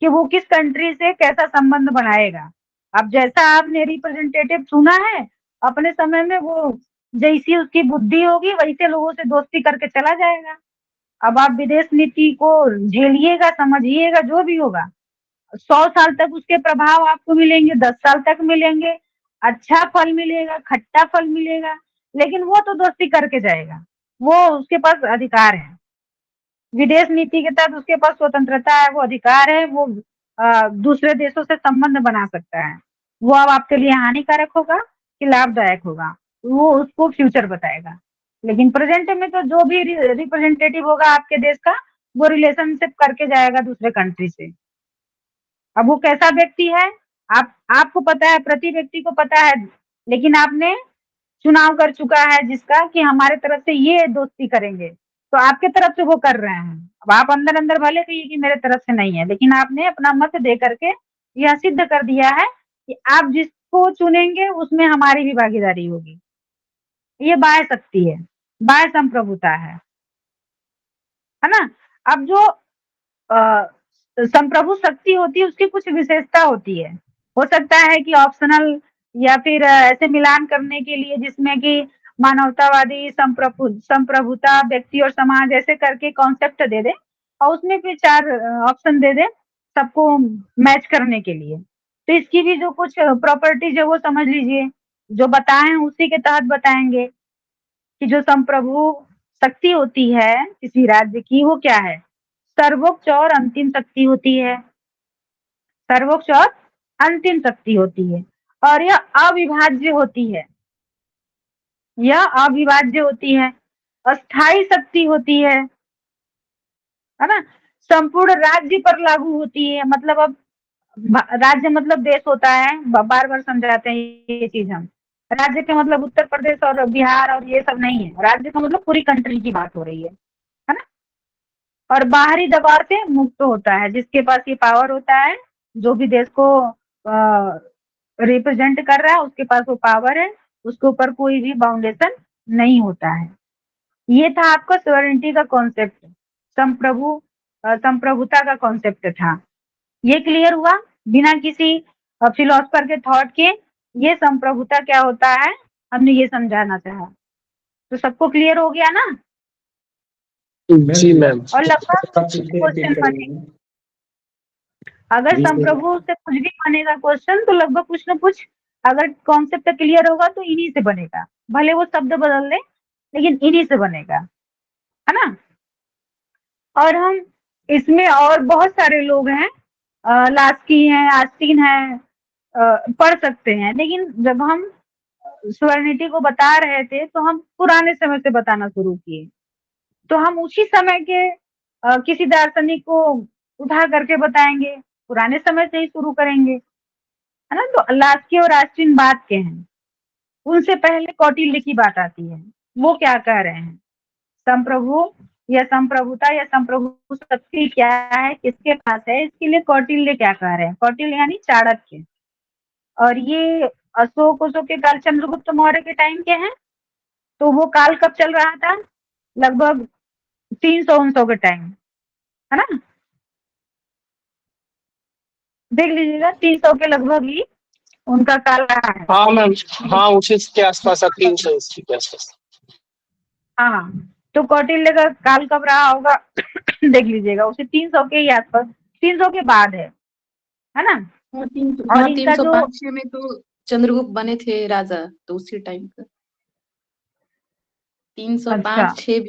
कि वो किस कंट्री से कैसा संबंध बनाएगा। अब जैसा आपने रिप्रेजेंटेटिव चुना है अपने समय में, वो जैसी उसकी बुद्धि होगी वैसे लोगों से दोस्ती करके चला जाएगा। अब आप विदेश नीति को झेलिएगा, समझिएगा, जो भी होगा, 100 साल तक उसके प्रभाव आपको मिलेंगे, 10 साल तक मिलेंगे, अच्छा फल मिलेगा, खट्टा फल मिलेगा, लेकिन वो तो दोस्ती करके जाएगा, वो उसके पास अधिकार है। विदेश नीति के तहत उसके पास स्वतंत्रता है, वो अधिकार है, वो दूसरे देशों से संबंध बना सकता है। वो अब आपके लिए हानिकारक होगा कि लाभदायक होगा, वो उसको फ्यूचर बताएगा। लेकिन प्रेजेंट में तो जो भी रिप्रेजेंटेटिव होगा आपके देश का, वो रिलेशनशिप करके जाएगा दूसरे कंट्री से। अब वो कैसा व्यक्ति है, आपको पता है, प्रति व्यक्ति को पता है, लेकिन आपने चुनाव कर चुका है जिसका कि हमारे तरफ से ये दोस्ती करेंगे, तो आपके तरफ से वो कर रहे हैं। अब आप अंदर अंदर भले कहिए कि मेरे तरफ से नहीं है, लेकिन आपने अपना मत दे करके यह सिद्ध कर दिया है कि आप जिसको चुनेंगे उसमें हमारी भी भागीदारी होगी। ये बाह्य शक्ति है, बाह्य संप्रभुता है ना। अब जो संप्रभु शक्ति होती है उसकी कुछ विशेषता होती है। हो सकता है कि ऑप्शनल या फिर ऐसे मिलान करने के लिए जिसमें कि मानवतावादी संप्रभुता व्यक्ति और समाज ऐसे करके कॉन्सेप्ट दे दे और उसमें फिर 4 ऑप्शन दे दे सबको मैच करने के लिए। तो इसकी भी जो कुछ प्रॉपर्टीज है वो समझ लीजिए, जो बताए हैं उसी के तहत बताएंगे कि जो संप्रभु शक्ति होती है किसी राज्य की वो क्या है, सर्वोच्च और अंतिम शक्ति होती है, सर्वोच्च और अंतिम शक्ति होती है, और यह अविभाज्य होती है, यह अविभाज्य होती है, अस्थाई शक्ति होती है ना। संपूर्ण राज्य पर लागू होती है, मतलब अब राज्य मतलब देश होता है, बार बार समझाते हैं ये चीज हम। राज्य का मतलब उत्तर प्रदेश और बिहार और ये सब नहीं है, राज्य का मतलब पूरी कंट्री की बात हो रही है ना। और बाहरी दबाव से मुक्त होता है, जिसके पास ये पावर होता है, जो भी देश को रिप्रेजेंट कर रहा है उसके पास वो पावर है, उसके ऊपर कोई भी बाउंडेशन नहीं होता है। ये था आपका सॉवरेनिटी का कॉन्सेप्ट, संप्रभुता का कॉन्सेप्ट था। ये क्लियर हुआ बिना किसी फिलोसफर के थॉट के, ये संप्रभुता क्या होता है हमने ये समझाना चाहा। तो सबको क्लियर हो गया ना।
जी मैम।
और लगभग
आप फिर से
क्वेश्चन
रिपीट
बने,
करेंगे?
अगर
जी सर।
संप्रभु से कुछ भी बनेगा क्वेश्चन तो लगभग कुछ न कुछ अगर कॉन्सेप्ट क्लियर होगा तो इन्हीं से बनेगा, भले वो शब्द बदल दे लेकिन इन्हीं से बनेगा, है ना। और हम इसमें और बहुत सारे लोग हैं, लास्की हैं, आस्तीन है, पढ़ सकते हैं, लेकिन जब हम स्वर्निटी को बता रहे थे तो हम पुराने समय से बताना शुरू किए, तो हम उसी समय के किसी दार्शनिक को उठा करके बताएंगे, पुराने समय से ही शुरू करेंगे, है ना। तो लास्की और आस्तीन बात के हैं, उनसे पहले कौटिल्य की बात आती है। वो क्या कह रहे हैं, संप्रभु या संप्रभुता या संप्रभु शक्ति क्या है, किसके पास है, इसके लिए कौटिल्य क्या कह रहे हैं। कौटिल्य यानी चाणक्य, और ये अशोक के काल, चंद्रगुप्त मौर्य के टाइम के हैं। तो वो काल कब चल रहा था, लगभग 300 के टाइम, है ना। देख लीजिएगा 300 के लगभग ही उनका काल रहा है।
हाँ मैम, हाँ उसी के आसपास, 300 ईस्वी के आसपास।
हाँ, तो कौटिल्य का काल कब रहा होगा देख लीजिएगा, उसे 300 के ही आसपास, 300 के बाद है ना।
हाँ,
और इनका जो
305-6 में तो चंद्रगुप्त बने थे राजा, तो उसी टाइम का
अच्छा,
305-6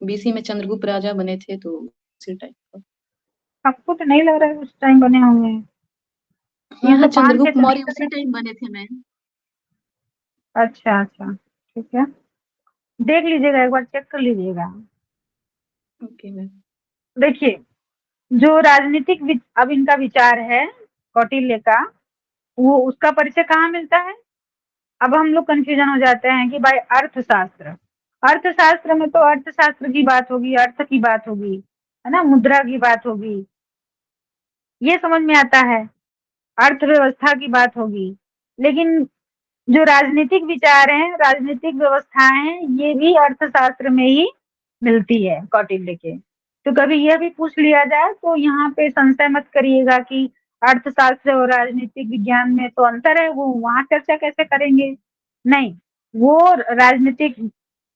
बीसी में चंद्रगुप्त राजा बने थे, तो उसी टाइम का।
आपको तो नहीं लग रहा है उस टाइम बने होंगे।
हाँ हाँ,
305 से
चंद्रगुप्त
तो नहीं
मौर्य
लग
उसी टाइम बने थे मैम।
रहा। अच्छा अच्छा, ठीक है, देख लीजिएगा, एक बार चेक कर लीजिएगा।
Okay ma'am.
देखिए, जो राजनीतिक अब इनका विचार है कौटिल्य का, वो उसका परिचय कहाँ मिलता है। अब हम लोग कंफ्यूजन हो जाते हैं कि भाई अर्थशास्त्र, अर्थशास्त्र में तो अर्थशास्त्र की बात होगी, अर्थ की बात होगी, है ना, मुद्रा की बात होगी, ये समझ में आता है, अर्थव्यवस्था की बात होगी। लेकिन जो राजनीतिक विचार हैं, राजनीतिक व्यवस्थाएं हैं, ये भी अर्थशास्त्र में ही मिलती है कौटिल्य के। तो कभी यह भी पूछ लिया जाए तो यहाँ पे संशय मत करिएगा कि अर्थशास्त्र और राजनीतिक विज्ञान में तो अंतर है, वो वहां चर्चा कैसे करेंगे, नहीं। वो राजनीतिक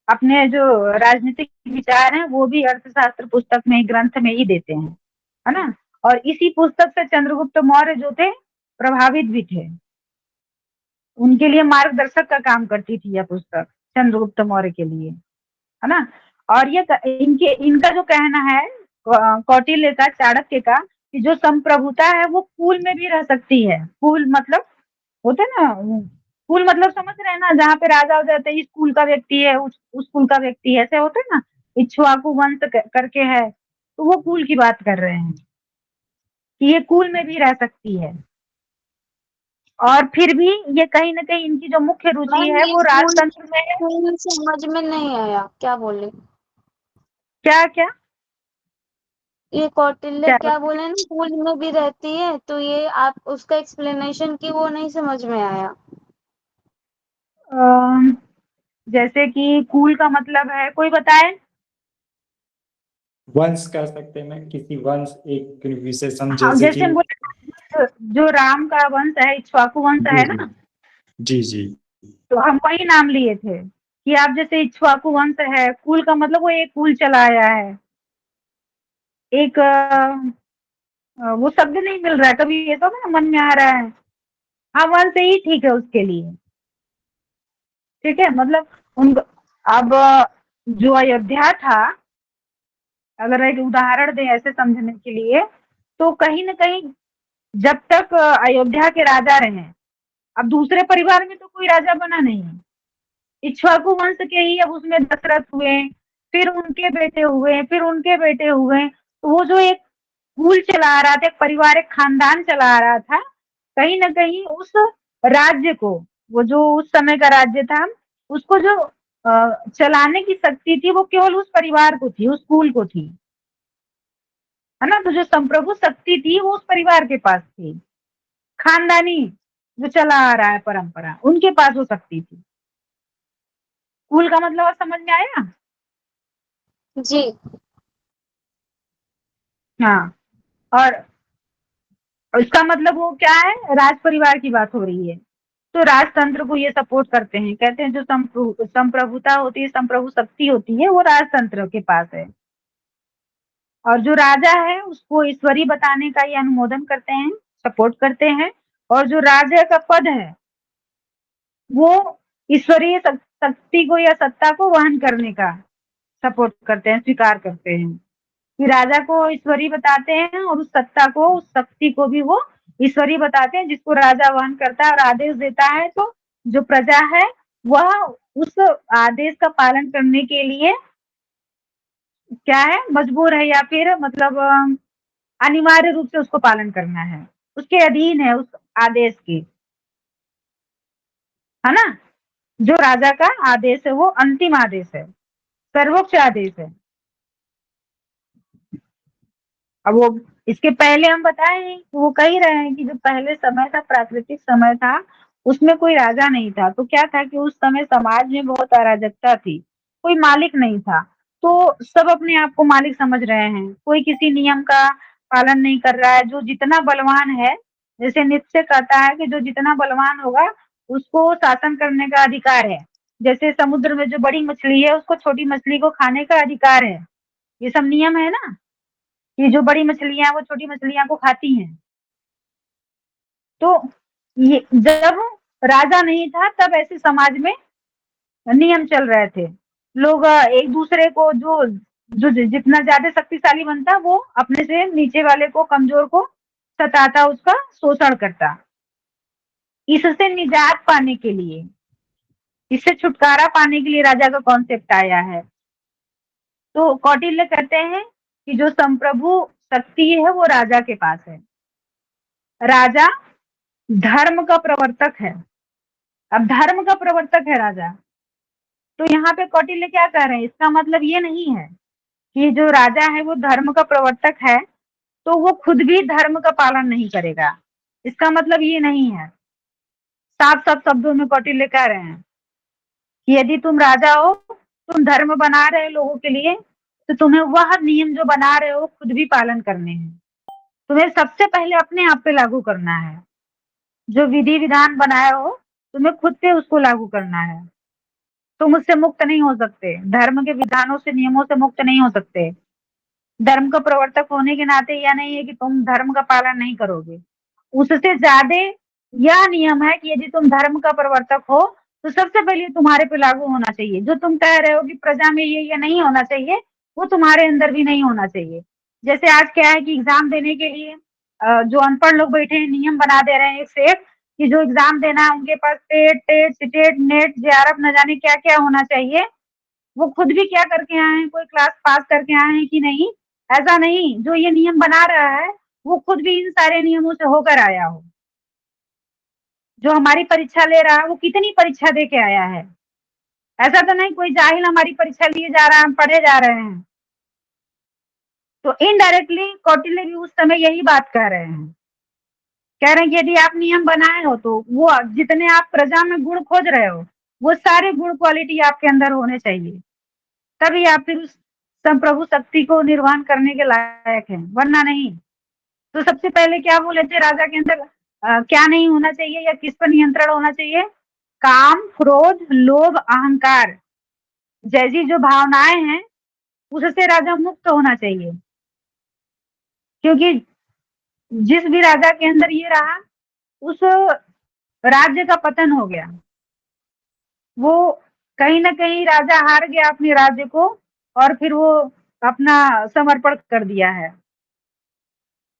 अपने जो राजनीतिक विचार हैं वो भी अर्थशास्त्र पुस्तक में ही, ग्रंथ में ही देते हैं, है ना। और इसी पुस्तक से चंद्रगुप्त मौर्य जो थे प्रभावित भी थे, उनके लिए मार्गदर्शक का काम करती थी यह पुस्तक चंद्रगुप्त मौर्य के लिए, है ना। और ये इनका जो कहना है कौटिल्य का, चाणक्य का, कि जो संप्रभुता है वो कुल में भी रह सकती है। कुल मतलब होते ना, कुल मतलब समझ रहे हैं ना, जहाँ पे राजा हो जाते हैं, इस कुल का व्यक्ति है, उस कुल का व्यक्ति है, ऐसे होते हैं ना। इक्ष्वाकु वंश करके है, तो वो कुल की बात कर रहे हैं कि ये कुल में भी रह सकती है। और फिर भी ये कहीं ना कहीं इनकी जो मुख्य रुचि
मैम
है
ये
वो राजतंत्र में है।
स्कूल समझ में नहीं आया, क्या बोले?
क्या क्या
ये कौटिल्य
क्या
क्या बोले ना, स्कूल में भी रहती है, तो ये आप उसका एक्सप्लेनेशन की वो नहीं समझ में आया।
अम, जैसे कि कुल का मतलब है, कोई बताए।
वंश कह सकते हैं मैं, किसी वंश एक विशेषण,
हाँ,
जैसे
जैसे
कि
हम बोले जो राम का वंश है, इक्ष्वाकु वंश
जी
है
जी
ना,
जी जी
तो हम वही नाम लिए थे कि आप जैसे इक्ष्वाकु वंश है, कुल का मतलब वो एक कुल चला आया है। एक वो शब्द नहीं मिल रहा है, कभी ये तो ना मन में आ रहा है। हाँ, वंश ही ठीक है उसके लिए। ठीक है, मतलब उन अब जो अयोध्या था, अगर एक उदाहरण दें ऐसे समझने के लिए, तो कहीं न कहीं जब तक अयोध्या के राजा रहे, अब दूसरे परिवार में तो कोई राजा बना नहीं। इक्ष्वाकु वंश के ही अब उसमें दशरथ हुए, फिर उनके बेटे हुए, फिर उनके बेटे हुए। तो वो जो एक कुल चला रहा था, एक परिवार, एक खानदान चला रहा था, कहीं न कहीं उस राज्य को, वो जो उस समय का राज्य था, उसको जो चलाने की शक्ति थी वो केवल उस परिवार को थी, उस कुल को थी, है ना। तो जो संप्रभु शक्ति थी वो उस परिवार के पास थी, खानदानी जो चला आ रहा है परंपरा, उनके पास वो शक्ति थी। कुल का मतलब अब समझ में आया।
जी।
हाँ, और इसका मतलब वो क्या है, राज परिवार की बात हो रही है। तो राजतंत्र को ये सपोर्ट करते हैं, कहते हैं जो संप्रभुता होती है, संप्रभु शक्ति होती है, वो राजतंत्र के पास है। और जो राजा है उसको ईश्वरी बताने का ये अनुमोदन करते हैं, सपोर्ट करते हैं। और जो राजा का पद है वो ईश्वरीय शक्ति को या सत्ता को वहन करने का सपोर्ट करते हैं, स्वीकार करते हैं कि राजा को ईश्वरी बताते हैं, और उस सत्ता को, उस शक्ति को भी वो ईश्वरी बताते हैं, जिसको राजा वहन करता है और आदेश देता है। तो जो प्रजा है वह उस आदेश का पालन करने के लिए क्या है, मजबूर है, या फिर मतलब अनिवार्य रूप से उसको पालन करना है, उसके अधीन है उस आदेश के, है ना। जो राजा का आदेश है वो अंतिम आदेश है, सर्वोच्च आदेश है। अब वो इसके पहले हम बताए हैं, वो कह ही रहे हैं कि जो पहले समय था, प्राकृतिक समय था, उसमें कोई राजा नहीं था। तो क्या था कि उस समय समाज में बहुत अराजकता थी, कोई मालिक नहीं था। तो सब अपने आप को मालिक समझ रहे हैं, कोई किसी नियम का पालन नहीं कर रहा है। जो जितना बलवान है, जैसे नित्य कहता है कि जो जितना बलवान होगा उसको शासन करने का अधिकार है। जैसे समुद्र में जो बड़ी मछली है उसको छोटी मछली को खाने का अधिकार है। ये सब नियम है ना, कि जो बड़ी मछलियां हैं वो छोटी मछलियां को खाती हैं। तो ये जब राजा नहीं था तब ऐसे समाज में नियम चल रहे थे। लोग एक दूसरे को, जो जो जितना ज्यादा शक्तिशाली बनता वो अपने से नीचे वाले को, कमजोर को सताता, उसका शोषण करता। इससे निजात पाने के लिए, इससे छुटकारा पाने के लिए राजा का कॉन्सेप्ट आया है। तो कौटिल्य कहते हैं कि जो संप्रभु शक्ति है वो राजा के पास है। राजा धर्म का प्रवर्तक है। अब धर्म का प्रवर्तक है राजा, तो यहाँ पे कौटिल्य क्या कह रहे हैं, इसका मतलब ये नहीं है कि जो राजा है वो धर्म का प्रवर्तक है तो वो खुद भी धर्म का पालन नहीं करेगा। इसका मतलब ये नहीं है। साफ साफ शब्दों में कौटिल्य कह रहे हैं कि यदि तुम राजा हो, तुम धर्म बना रहे हो लोगों के लिए, तो तुम्हें वह नियम जो बना रहे हो खुद भी पालन करने हैं। तुम्हें सबसे पहले अपने आप पे लागू करना है। जो विधि विधान बनाए हो तुम्हें खुद पे उसको लागू करना है। तुम उससे मुक्त नहीं हो सकते, धर्म के विधानों से, नियमों से मुक्त नहीं हो सकते। धर्म का प्रवर्तक होने के नाते यह नहीं है कि तुम धर्म का पालन नहीं करोगे, उससे ज्यादा यह नियम है कि यदि तुम धर्म का प्रवर्तक हो तो सबसे पहले तुम्हारे पे लागू होना चाहिए। जो तुम कह रहे हो कि प्रजा में ये नहीं होना चाहिए, वो तुम्हारे अंदर भी नहीं होना चाहिए। जैसे आज क्या है कि एग्जाम देने के लिए जो अनपढ़ लोग बैठे हैं नियम बना दे रहे हैं एक से एक, कि जो एग्जाम देना है उनके पास TET TET CTET NET JRF न जाने क्या क्या होना चाहिए। वो खुद भी क्या करके आए हैं, कोई क्लास पास करके आए हैं कि नहीं? ऐसा नहीं, जो ये नियम बना रहा है वो खुद भी इन सारे नियमों से होकर आया हो। जो हमारी परीक्षा ले रहा है वो कितनी परीक्षा दे के आया है। ऐसा तो नहीं कोई जाहिल हमारी परीक्षा लिए जा रहा है, हम पढ़े जा रहे हैं। तो इनडायरेक्टली कौटिल्य भी उस समय यही बात कह रहे हैं, कह रहे हैं कि यदि आप नियम बनाए हो तो वो जितने आप प्रजा में गुण खोज रहे हो वो सारे गुण क्वालिटी आपके अंदर होने चाहिए, तभी आप फिर उस संप्रभु शक्ति को निर्वहन करने के लायक हैं, वरना नहीं। तो सबसे पहले क्या बोले थे, राजा के अंदर क्या नहीं होना चाहिए या किस पर नियंत्रण होना चाहिए? काम, क्रोध, लोभ, अहंकार जैसी जो भावनाएं हैं उससे राजा मुक्त होना चाहिए। क्योंकि जिस भी राजा के अंदर ये रहा उस राज्य का पतन हो गया। वो कहीं ना कहीं राजा हार गया अपने राज्य को और फिर वो अपना समर्पण कर दिया है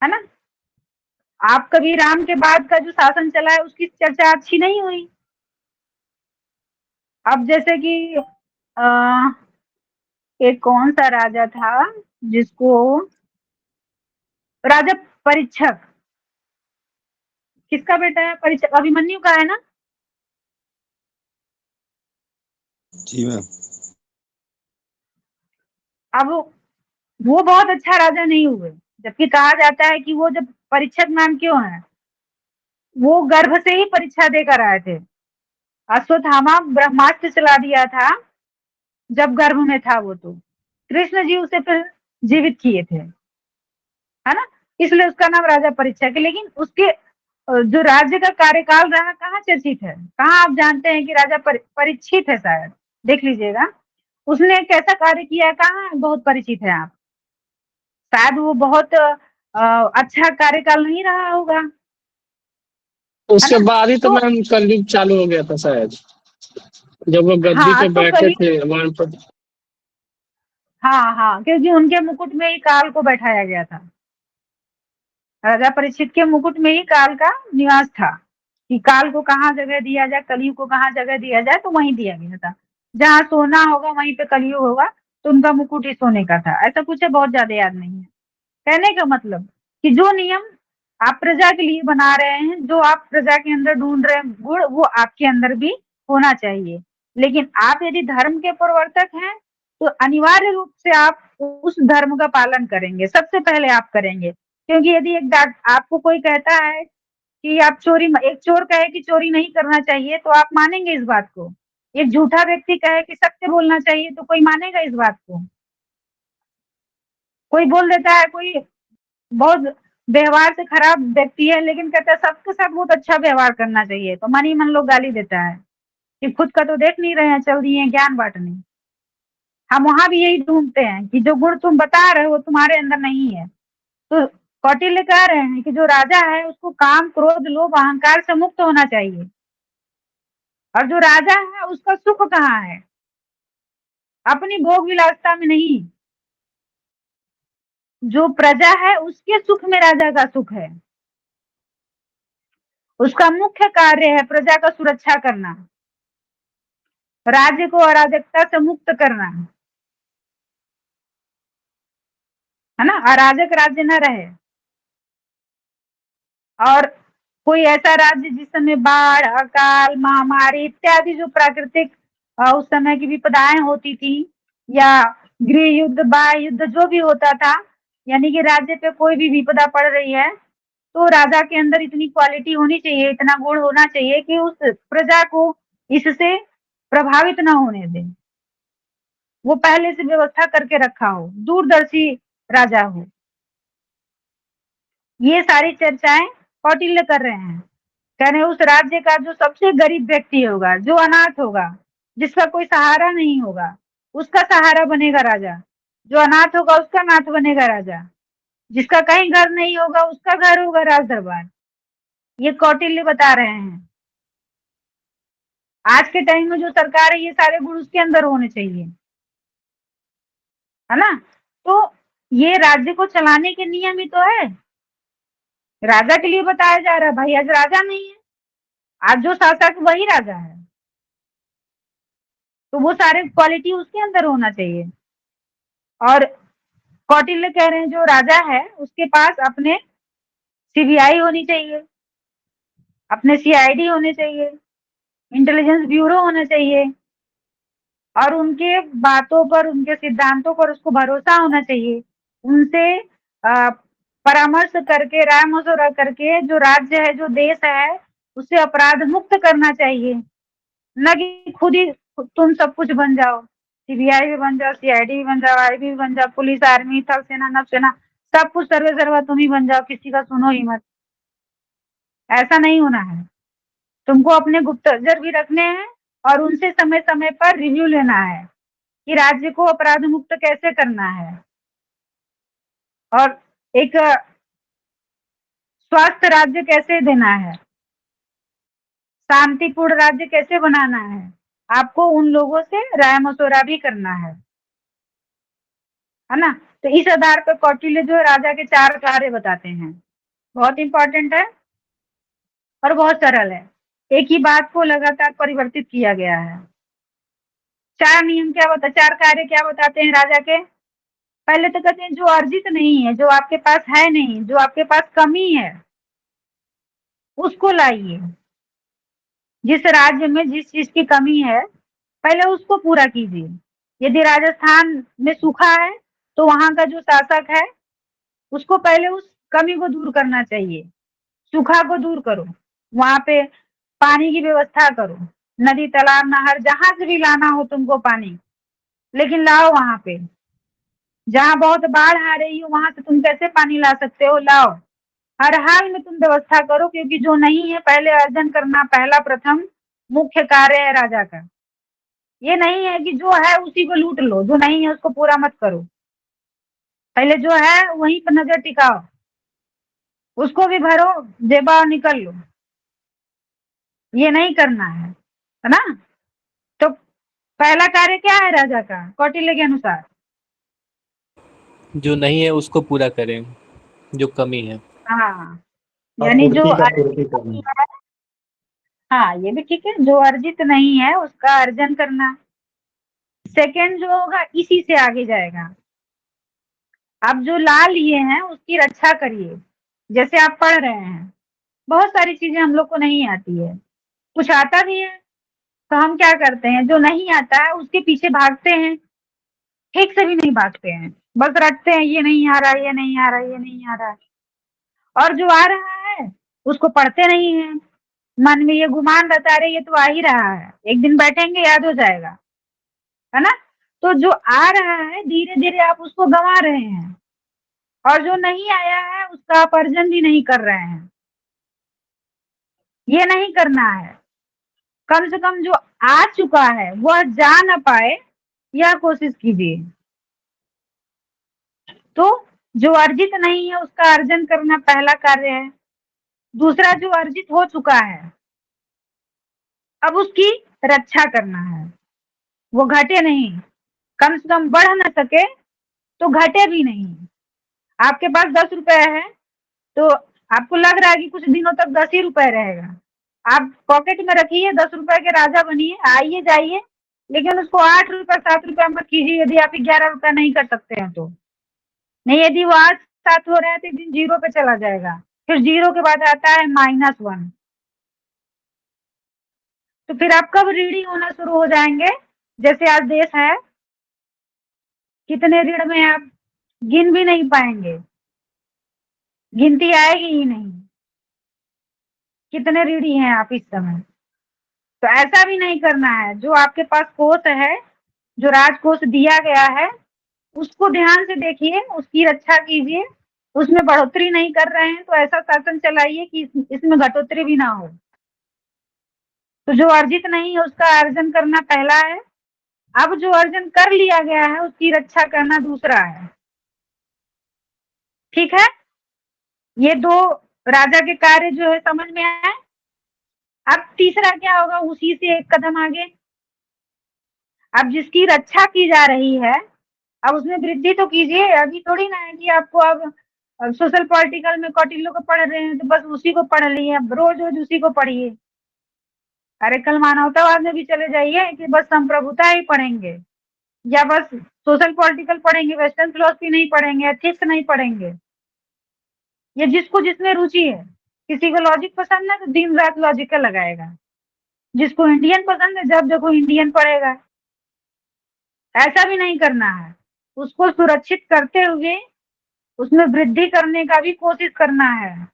ना। आप कभी राम के बाद का जो शासन चला है उसकी चर्चा अच्छी नहीं हुई। अब जैसे कि एक कौन सा राजा था जिसको, राजा परीक्षक, किसका बेटा है परीक्षक? अभिमन्यु का है ना?
जी मैम।
अब वो बहुत अच्छा राजा नहीं हुए, जबकि कहा जाता है कि वो जब परीक्षक नाम क्यों है, वो गर्भ से ही परीक्षा देकर आए थे। अश्वत्थामा ब्रह्मास्त्र चला दिया था जब गर्भ में था वो, तो कृष्ण जी उसे फिर जीवित किए थे, है ना। इसलिए उसका नाम राजा परीक्षक है। लेकिन उसके जो राज्य का कार्यकाल रहा कहाँ चर्चित है, कहाँ आप जानते हैं कि राजा परीक्षित है, शायद देख लीजिएगा उसने कैसा कार्य किया है, कहाँ बहुत परिचित है आप। शायद वो बहुत अच्छा कार्यकाल नहीं रहा होगा, है
उसके
ना।
बाद ही तो
तो
मैम कलयुग चालू हो गया था शायद, जब वो गद्दी
हाँ
पे
तो
बैठे
कलयुग,
थे वहां पर।
हाँ हाँ, क्योंकि उनके मुकुट में ही काल को बैठाया गया था। राजा परीक्षित के मुकुट में ही काल का निवास था, कि काल को कहाँ जगह दिया जाए, कलयुग को कहाँ जगह दिया जाए, तो वहीं दिया गया था। जहाँ सोना होगा वहीं पे कलयुग होगा, तो उनका मुकुट ही सोने का था। ऐसा कुछ है, बहुत ज्यादा याद नहीं है। कहने का मतलब कि जो नियम आप प्रजा के लिए बना रहे हैं, जो आप प्रजा के अंदर ढूंढ रहे हैं गुण, वो आपके अंदर भी होना चाहिए। लेकिन आप यदि धर्म के प्रवर्तक हैं तो अनिवार्य रूप से आप उस धर्म का पालन करेंगे, सबसे पहले आप करेंगे। क्योंकि यदि एक आपको कोई कहता है कि आप चोरी, एक चोर कहे कि चोरी नहीं करना चाहिए तो आप मानेंगे इस बात को? एक झूठा व्यक्ति कहे कि सत्य बोलना चाहिए तो कोई मानेगा इस बात को? कोई बोल देता है, कोई बहुत व्यवहार से खराब व्यक्ति है लेकिन कहता है सबके साथ बहुत अच्छा व्यवहार करना चाहिए, तो मन ही मन लोग गाली देता है कि खुद का तो देख नहीं रहे हैं, चल दिए ज्ञान बांटने। हम वहां भी यही ढूंढते हैं कि जो गुण तुम बता रहे हो वो तुम्हारे अंदर नहीं है। तो कौटिल्य कह रहे हैं कि जो राजा है उसको काम, क्रोध, लोभ, अहंकार से मुक्त होना चाहिए। और जो राजा है उसका सुख कहाँ है? अपनी भोग विलासता में नहीं। जो प्रजा है उसके सुख में राजा का सुख है। उसका मुख्य कार्य है प्रजा का सुरक्षा करना, राज्य को अराजकता से मुक्त करना, है ना, अराजक राज्य न रहे। और कोई ऐसा राज्य जिस समय बाढ़, अकाल, महामारी इत्यादि जो प्राकृतिक उस समय की विपदाएं होती थी, या गृह युद्ध, बाह्य युद्ध जो भी होता था, यानी कि राज्य पे कोई भी विपदा पड़ रही है, तो राजा के अंदर इतनी क्वालिटी होनी चाहिए, इतना गुण होना चाहिए कि उस प्रजा को इससे प्रभावित ना होने दे। वो पहले से व्यवस्था करके रखा हो, दूरदर्शी राजा हो। ये सारी चर्चाएं कौटिल्य कर रहे हैं। कह रहे हैं उस राज्य का जो सबसे गरीब व्यक्ति होगा, जो अनाथ होगा, जिसका कोई सहारा नहीं होगा उसका सहारा बनेगा राजा, जो अनाथ होगा उसका नाथ बनेगा राजा, जिसका कहीं घर नहीं होगा उसका घर होगा राज दरबार। ये कौटिल्य बता रहे हैं। आज के टाइम में जो सरकार है ये सारे गुण उसके अंदर होने चाहिए, है ना। तो ये राज्य को चलाने के नियम ही तो है, राजा के लिए बताया जा रहा है। भाई आज राजा नहीं है, आज जो शासक वही राजा है, तो वो सारे क्वालिटी उसके अंदर होना चाहिए। और कौटिल्य कह रहे हैं जो राजा है उसके पास अपने सीबीआई होनी चाहिए, अपने सीआईडी होने चाहिए, इंटेलिजेंस ब्यूरो होना चाहिए, और उनके बातों पर उनके सिद्धांतों पर उसको भरोसा होना चाहिए। उनसे परामर्श करके राय मशवरा करके जो राज्य है जो देश है उसे अपराध मुक्त करना चाहिए, न कि खुद ही तुम सब कुछ बन जाओ, सीबीआई भी बन जाओ, सीआईडी भी बन जाओ, आईबी भी बन जाओ, पुलिस आर्मी थल सेना नौसेना सब कुछ सर्वे सर्वा तुम ही बन जाओ, किसी का सुनो ही मत। ऐसा नहीं होना है। तुमको अपने गुप्तचर भी रखने हैं और उनसे समय समय पर रिव्यू लेना है कि राज्य को अपराध मुक्त कैसे करना है, और एक स्वस्थ राज्य कैसे देना है, शांतिपूर्ण राज्य कैसे बनाना है। आपको उन लोगों से राय मशवरा भी करना है ना। तो इस आधार पर कौटिल्य जो राजा के 4 कार्य बताते हैं, बहुत इंपॉर्टेंट है और बहुत सरल है। एक ही बात को लगातार परिवर्तित किया गया है। 4 नियम क्या बता 4 कार्य क्या बताते हैं राजा के। पहले तो कहते हैं जो अर्जित नहीं है, जो आपके पास है नहीं, जो आपके पास कमी है उसको लाइए। जिस राज्य में जिस चीज की कमी है पहले उसको पूरा कीजिए। यदि राजस्थान में सूखा है तो वहां का जो शासक है उसको पहले उस कमी को दूर करना चाहिए, सूखा को दूर करो, वहां पे पानी की व्यवस्था करो, नदी तालाब नहर जहां से भी लाना हो तुमको पानी, लेकिन लाओ वहां पे। जहां बहुत बाढ़ आ रही हो वहां से तुम कैसे पानी ला सकते हो, लाओ। हर हाल में तुम व्यवस्था करो, क्योंकि जो नहीं है पहले अर्जन करना पहला प्रथम मुख्य कार्य है राजा का। ये नहीं है कि जो है उसी को लूट लो, जो नहीं है उसको पूरा मत करो, पहले जो है वहीं पर नजर टिकाओ, उसको भी भरो, जेबा और निकल लो। ये नहीं करना है ना। तो पहला कार्य क्या है राजा का कौटिल्य के अनुसार,
जो नहीं है उसको पूरा करें, जो कमी है।
हाँ यानी जो
आपूर्ति का
अर्जित
पूर्ति करना।
नहीं है, हाँ ये भी ठीक है, जो अर्जित नहीं है उसका अर्जन करना। सेकंड जो होगा इसी से आगे जाएगा, आप जो ला लिए हैं उसकी रक्षा करिए। जैसे आप पढ़ रहे हैं, बहुत सारी चीजें हम लोग को नहीं आती है, कुछ आता भी है तो हम क्या करते हैं, जो नहीं आता है उसके पीछे भागते हैं, ठीक से भी नहीं भागते हैं, बस रटते हैं ये नहीं आ रहा, ये नहीं आ रहा, ये नहीं आ रहा है। और जो आ रहा है उसको पढ़ते नहीं है, मन में ये गुमान रहता है ये तो आ ही रहा है, एक दिन बैठेंगे याद हो जाएगा, है ना। तो जो आ रहा है धीरे धीरे आप उसको गंवा रहे हैं, और जो नहीं आया है उसका आप अर्जन भी नहीं कर रहे हैं। ये नहीं करना है, कम से कम जो आ चुका है वह जा ना पाए यह कोशिश कीजिए। तो जो अर्जित नहीं है उसका अर्जन करना पहला कार्य है। दूसरा जो अर्जित हो चुका है अब उसकी रक्षा करना है, वो घटे नहीं, कम से कम बढ़ ना सके तो घटे भी नहीं। आपके पास 10 रुपए है तो आपको लग रहा है कि कुछ दिनों तक 10 ही रुपए रहेगा, आप पॉकेट में रखिए, 10 रुपए के राजा बनिए, आइए जाइए, लेकिन उसको 8 रुपए 7 रुपए मत कीजिए यदि आप 11 रुपए नहीं कर सकते हैं तो। नहीं, यदि वो 8 7 हो रहा है तो एक दिन 0 पे चला जाएगा, फिर 0 के बाद आता है -1। तो फिर आप कब ऋणी होना शुरू हो जाएंगे, जैसे आज देश है, कितने ऋण में आप गिन भी नहीं पाएंगे, गिनती आएगी ही नहीं, कितने ऋणी हैं आप इस समय। तो ऐसा भी नहीं करना है, जो आपके पास कोष है, जो राजकोष दिया गया है उसको ध्यान से देखिए, उसकी रक्षा कीजिए, उसमें बढ़ोतरी नहीं कर रहे हैं तो ऐसा शासन चलाइए कि इसमें घटोतरी भी ना हो। तो जो अर्जित नहीं है उसका अर्जन करना पहला है। अब जो अर्जन कर लिया गया है उसकी रक्षा करना दूसरा है। ठीक है, ये दो राजा के कार्य जो है समझ में आए। अब तीसरा क्या होगा, उसी से एक कदम आगे। अब जिसकी रक्षा की जा रही है अब उसमें वृद्धि तो कीजिए। अभी थोड़ी ना है कि आपको अब सोशल पॉलिटिकल में कौटिल्य को पढ़ रहे हैं तो बस उसी को पढ़ लिए, अब रोज रोज उसी को पढ़िए। अरे कल मानवतावाद में भी चले जाइए कि बस संप्रभुता ही पढ़ेंगे, या बस सोशल पॉलिटिकल पढ़ेंगे, वेस्टर्न फिलोसफी नहीं पढ़ेंगे, एथिक्स नहीं पढ़ेंगे। ये जिसको जिसमें रुचि है। किसी को लॉजिक पसंद है तो दिन रात लॉजिकल लगाएगा, जिसको इंडियन पसंद है जब देखो इंडियन पढ़ेगा। ऐसा भी नहीं करना है, उसको सुरक्षित करते हुए उसमें वृद्धि करने का भी कोशिश करना है।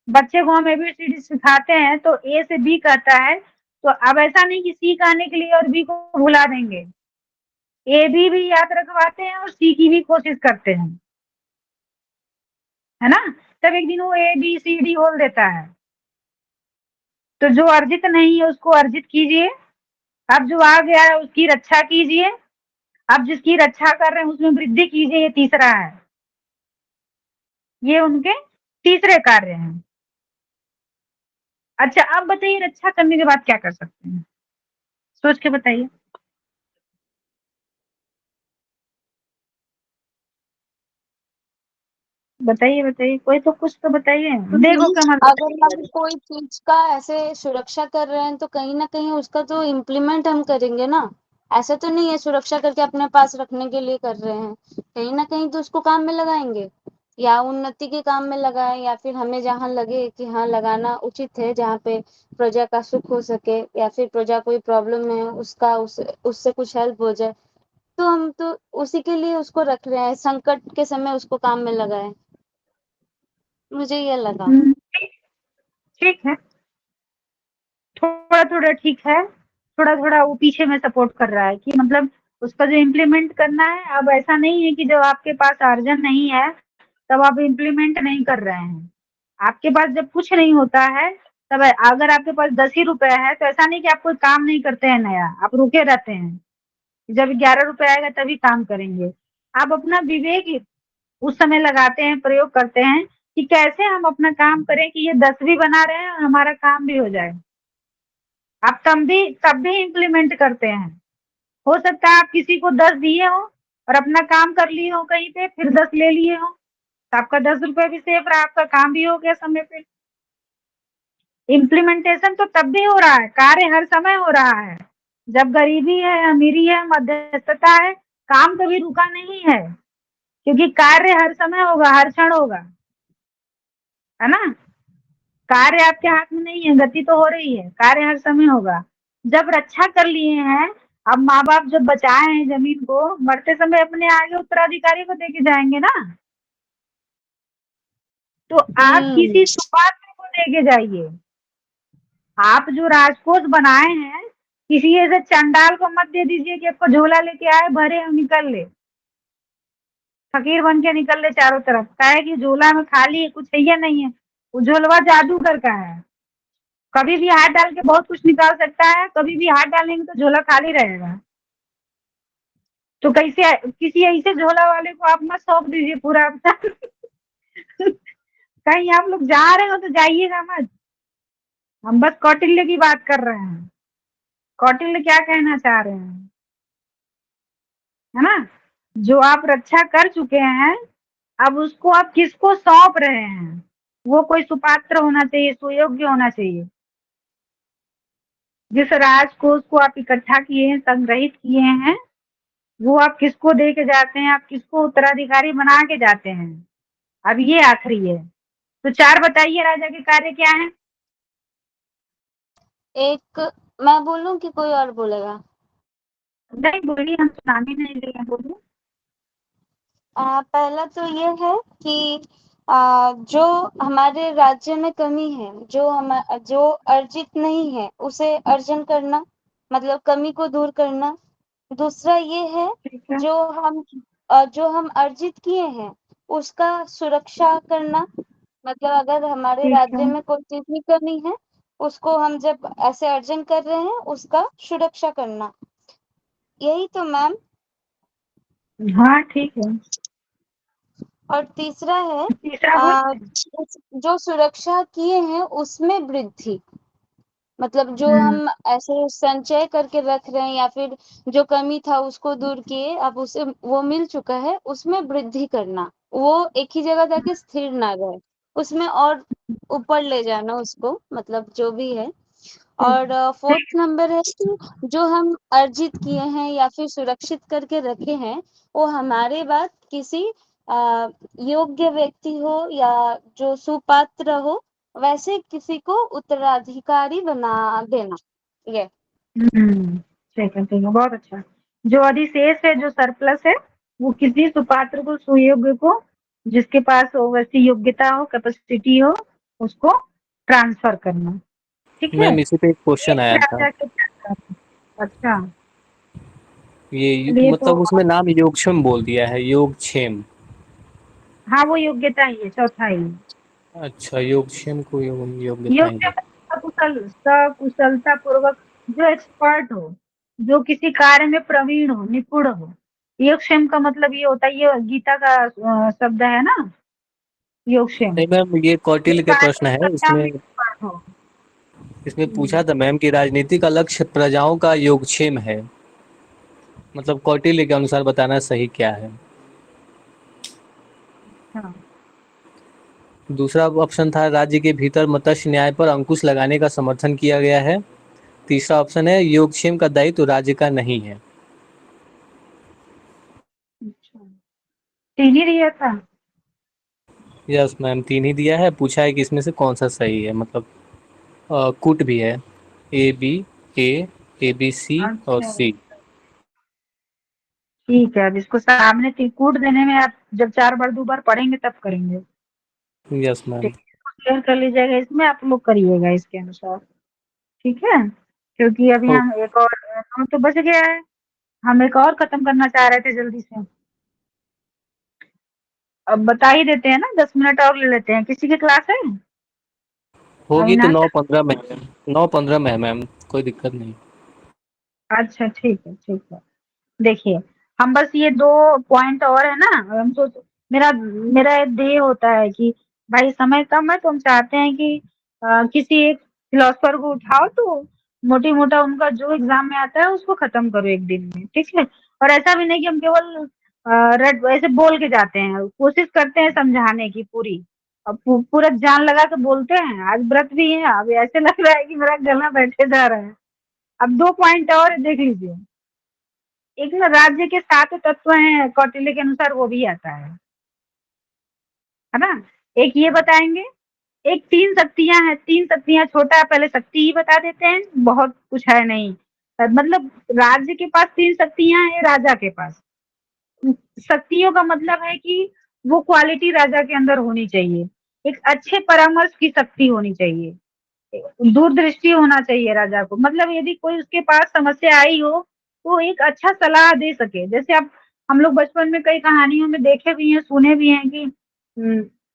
बच्चे को हम एबीसीडी सिखाते हैं तो ए से बी कहता है, तो अब ऐसा नहीं कि सी कहने के लिए और बी को भुला देंगे। ए बी भी याद रखवाते हैं और सी की भी कोशिश करते हैं, है ना। तब एक दिन वो ए बी सी डी बोल देता है। तो जो अर्जित नहीं है उसको अर्जित कीजिए। अब जो आ गया है उसकी रक्षा कीजिए। अब जिसकी रक्षा कर रहे हैं उसमें वृद्धि कीजिए। ये तीसरा है, ये उनके तीसरे कार्य हैं। अच्छा, अब बताइए रक्षा करने के बाद क्या कर सकते हैं, सोच के बताइए। बताइए बताइए, कोई तो कुछ तो बताइए। देखो कमल,
अगर हम कोई चीज का ऐसे सुरक्षा कर रहे हैं तो कहीं ना कहीं उसका तो इम्प्लीमेंट हम करेंगे ना। ऐसा तो नहीं है सुरक्षा करके अपने पास रखने के लिए कर रहे हैं, कहीं ना कहीं तो उसको काम में लगाएंगे, या उन्नति के काम में लगाए, या फिर हमें जहाँ लगे कि हाँ लगाना उचित है, जहाँ पे प्रजा का सुख हो सके, या फिर प्रजा कोई प्रॉब्लम है उसका उससे कुछ हेल्प हो जाए, तो हम तो उसी के लिए उसको रख रहे हैं, संकट के समय उसको काम में लगाए। मुझे ये लगा।
ठीक है, थोड़ा थोड़ा ठीक है, थोड़ा थोड़ा वो पीछे में सपोर्ट कर रहा है कि मतलब उसका जो इम्प्लीमेंट करना है। अब ऐसा नहीं है कि जब आपके पास अर्जन नहीं है तब आप इम्प्लीमेंट नहीं कर रहे हैं। आपके पास जब कुछ नहीं होता है तब अगर आपके पास 10 ही रुपए है तो ऐसा नहीं कि आप कोई काम नहीं करते हैं नया, आप रुके रहते हैं। जब 11 रुपए आएगा तभी काम करेंगे। आप अपना विवेक उस समय लगाते हैं, प्रयोग करते हैं कि कैसे हम अपना काम करें कि ये 10 भी बना रहे हैं और हमारा काम भी हो जाए। आप तब भी इम्प्लीमेंट करते हैं। हो सकता है आप किसी को 10 दिए हो और अपना काम कर लिए हो कहीं पे, फिर 10 ले लिए हो, तो आपका 10 रुपए भी सेफ रहा, आपका काम भी हो गया समय पे। इम्प्लीमेंटेशन तो तब भी हो रहा है, कार्य हर समय हो रहा है। जब गरीबी है, अमीरी है, मध्यस्थता है, काम कभी रुका नहीं है, क्योंकि कार्य हर समय होगा, हर क्षण होगा, है ना। कार्य आपके हाथ में नहीं है, गति तो हो रही है, कार्य हर समय होगा। जब रक्षा कर लिए हैं, अब माँ बाप जब बचाए हैं जमीन को, मरते समय अपने आगे उत्तराधिकारी को देके जाएंगे ना। तो आप किसी सुपात्र को देके जाइए। आप जो राजकोष बनाए हैं किसी ऐसे चंडाल को मत दे दीजिए कि आपको झोला लेके आए भरे हम निकल ले, फकीर बन के निकल ले चारों तरफ। क्या है कि झोला में खाली है, कुछ है या नहीं है, वो झोलवा जादूगर का है। कभी भी हाथ डाल के बहुत कुछ निकाल सकता है, कभी भी हाथ डालेंगे तो झोला खाली रहेगा। तो कैसे किसी ऐसे झोला वाले को आप मत सौंप दीजिए पूरा अपना कहीं आप लोग जा रहे हो तो जाइएगा मत। हम बस कौटिल्य की बात कर रहे हैं, कौटिल्य क्या कहना चाह रहे हैं, है ना। जो आप रक्षा कर चुके हैं अब उसको आप किसको सौंप रहे हैं, वो कोई सुपात्र होना चाहिए, सुयोग्य होना चाहिए। जिस राजकोष को आप इकट्ठा किए हैं, संग्रहित किए हैं, वो आप किसको दे के जाते हैं, आप किसको उत्तराधिकारी बना के जाते हैं। अब ये आखिरी है। तो 4 बताइए राजा के कार्य क्या है।
एक मैं बोलूं कि कोई और बोलेगा?
नहीं बोलिए, हम सुनाने नहीं दे रहे, बोलिए।
पहला तो ये है कि जो हमारे राज्य में कमी है, जो अर्जित नहीं है उसे अर्जन करना, मतलब कमी को दूर करना। दूसरा ये है
ठीक है,
जो हम अर्जित किए हैं उसका सुरक्षा करना, मतलब अगर हमारे
ठीक
राज्य
है,
में कोई चीज की कमी है उसको हम जब ऐसे अर्जन कर रहे हैं उसका सुरक्षा करना, यही तो मैम।
हाँ ठीक है।
और तीसरा है
तीसरा
अ,
बोल।
जो सुरक्षा किए हैं उसमें वृद्धि, मतलब जो हम ऐसे संचय करके रख रहे हैं या फिर जो कमी था उसको दूर किए, अब उसे वो मिल चुका है उसमें वृद्धि करना, वो एक ही जगह जाके स्थिर ना रहे, उसमें और ऊपर ले जाना उसको, मतलब जो भी है। और फोर्थ
ठीक।
नंबर है कि जो हम अर्जित किए हैं या फिर सुरक्षित करके रखे हैं वो हमारे बाद किसी योग्य व्यक्ति हो या जो सुपात्र हो वैसे किसी को उत्तराधिकारी बना देना, ये।
ठीक है ठीक है, बहुत अच्छा। जो अधिशेष है, जो सरप्लस है, वो किसी सुपात्र को, सुयोग्य को, जिसके पास हो वैसी योग्यता हो, कैपेसिटी हो, उसको ट्रांसफर करना। ठीक है।
मैम इसी पे एक
ये
क्वेश्चन आया था।
राजा के चार। अच्छा।
ये
चलिए तो
मतलब उसमें नाम योगक्षेम बोल दिया है, योगक्षेम।
हाँ, वो योग्यता ही है, चौथा ही।
अच्छा, योगक्षेम को योग्यता ही
योग्य
है।
सकुशलता पूर्वक, जो एक्सपर्ट हो, जो किसी कार्य में प्रवीण हो, निपुण हो। योगक्षेम का मतलब ये होता है, ये गीता का शब्द है ना, योगक्षेम।
नहीं मैम, ये
जो
कौटिल्य के प्रश्न
कार्य
है
करता में
इसमें।
एक्सपर्ट हो।
इसमें
हम्म,
पूछा था मैम कि राजनीति का लक्ष्य प्रजाओं का योगक्षेम है, मतलब कौटिल्य के अनुसार बताना सही क्या है।
हाँ।
दूसरा ऑप्शन था राज्य के भीतर मत्स्य न्याय पर अंकुश लगाने का समर्थन किया गया है। तीसरा ऑप्शन है योगक्षेम का दायित्व राज्य का नहीं है।
अच्छा, तीन ही दिया था।
यस मैम, तीन ही दिया है। पूछा है कि इसमें से कौन सा सही है, मतलब कूट भी है, ए बी सी और
अच्छा
सी।
ठीक है, अब इसको सामने कूट देने में आप जब 4 बार 2 बार पढ़ेंगे तब करेंगे।
Yes ma'am.
ठीक है, क्लियर कर लीजिएगा, इसमें आप लोग करिएगा इसके अनुसार। ठीक है, क्योंकि अभी
ओ,
हम एक और तो बच गया है। हम एक और खत्म करना चाह रहे थे जल्दी से। अब बता ही देते हैं ना, 10 मिनट और ले लेते हैं। किसी की क्लास है
होगी तो
अविनाश?
9:15 में है। 9:15 में है मैम, कोई दिक्कत नहीं।
अच्छा ठीक है ठीक है। देखिए, हम बस ये 2 पॉइंट और है ना, हम सोच, मेरा मेरा एक ध्येय होता है कि भाई समय कम है तो हम चाहते हैं कि किसी एक फिलोसफर को उठाओ तो मोटी मोटा उनका जो एग्जाम में आता है उसको खत्म करो एक दिन में। ठीक है। और ऐसा भी नहीं कि हम केवल रट ऐसे बोल के जाते हैं, कोशिश करते हैं समझाने की पूरी। अब पूरा जान लगा के बोलते हैं। आज व्रत भी है, अब ऐसे लग रहा है कि मेरा गला बैठे जा रहा है। अब 2 पॉइंट और देख लीजिए। एक ना, राज्य के 7 तत्व हैं कौटिल्य के अनुसार, वो भी आता है ना। एक ये बताएंगे। एक 3 शक्तियां हैं, 3 शक्तियां, छोटा है, पहले शक्ति ही बता देते हैं, बहुत कुछ है नहीं। मतलब राज्य के पास 3 शक्तियां हैं, राजा के पास। शक्तियों का मतलब है कि वो क्वालिटी राजा के अंदर होनी चाहिए। एक अच्छे परामर्श की शक्ति होनी चाहिए, दूरदृष्टि होना चाहिए राजा को। मतलब यदि कोई उसके पास समस्या आई हो तो एक अच्छा सलाह दे सके। जैसे अब हम लोग बचपन में कई कहानियों में देखे भी हैं, सुने भी हैं कि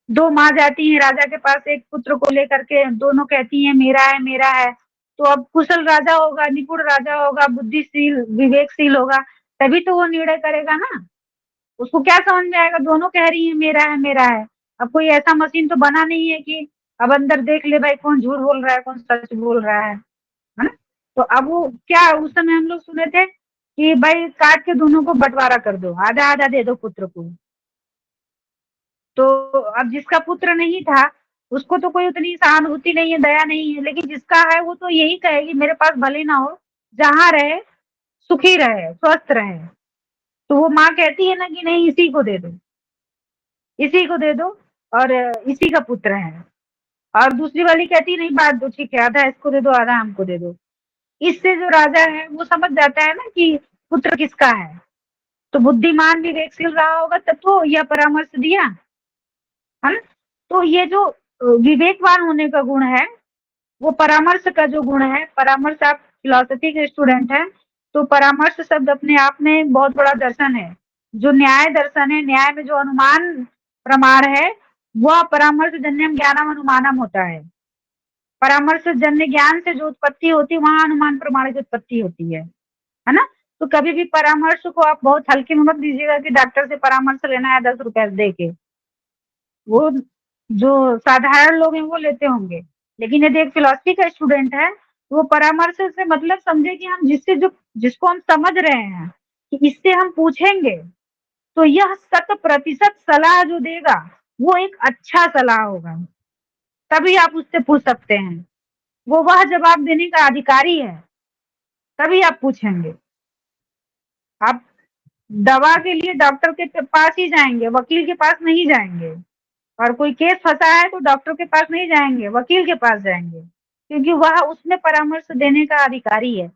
2 माँ जाती हैं राजा के पास एक पुत्र को लेकर के, दोनों कहती हैं मेरा है मेरा है। तो अब कुशल राजा होगा, निपुण राजा होगा, बुद्धिशील विवेकशील होगा, तभी तो वो निर्णय करेगा ना। उसको क्या समझ में आएगा, दोनों कह रही है मेरा है मेरा है। अब कोई ऐसा मशीन तो बना नहीं है कि अब अंदर देख ले भाई कौन झूठ बोल रहा है कौन सच बोल रहा है ना। तो अब वो क्या, उस समय हम लोग सुने थे कि भाई काट के दोनों को बंटवारा कर दो, आधा आधा दे दो पुत्र को। तो अब जिसका पुत्र नहीं था उसको तो कोई उतनी सहानुभूति नहीं है, दया नहीं है, लेकिन जिसका है वो तो यही कहेगी मेरे पास भले ना हो, जहाँ रहे सुखी रहे स्वस्थ रहे। तो वो माँ कहती है ना कि नहीं इसी को दे दो, इसी को दे दो, और इसी का पुत्र है। और दूसरी वाली कहती नहीं बात दो, ठीक है आधा इसको दे दो आधा हमको दे दो। इससे जो राजा है वो समझ जाता है ना कि पुत्र किसका है। तो बुद्धिमान विवेकशील रहा होगा तब तो यह परामर्श दिया, है ना। तो ये जो विवेकवान होने का गुण है, वो परामर्श का जो गुण है, परामर्श, आप फिलोसफी के स्टूडेंट हैं तो परामर्श शब्द अपने आप में बहुत बड़ा दर्शन है। जो न्याय दर्शन है, न्याय में जो अनुमान प्रमाण है, वह परामर्श जन्यम ज्ञानम अनुमानम होता है। परामर्श जन्य ज्ञान से जो उत्पत्ति होती है वहां अनुमान प्रमाण की उत्पत्ति होती है ना। तो कभी भी परामर्श को आप बहुत हल्के में मत लीजिएगा कि डॉक्टर से परामर्श लेना है 10 रुपए दे के, वो जो साधारण लोग हैं वो लेते होंगे, लेकिन यदि एक फिलॉसफी का स्टूडेंट है तो वो परामर्श से मतलब समझे कि हम जिसको हम समझ रहे हैं कि इससे हम पूछेंगे तो यह 100% सलाह जो देगा वो एक अच्छा सलाह होगा, तभी आप उससे पूछ सकते हैं। वो वह जवाब देने का अधिकारी है, तभी आप पूछेंगे। आप दवा के लिए डॉक्टर के पास ही जाएंगे, वकील के पास नहीं जाएंगे। और कोई केस फंसा है तो डॉक्टर के पास नहीं जाएंगे, वकील के पास जाएंगे, क्योंकि वह उसमें परामर्श देने का अधिकारी है।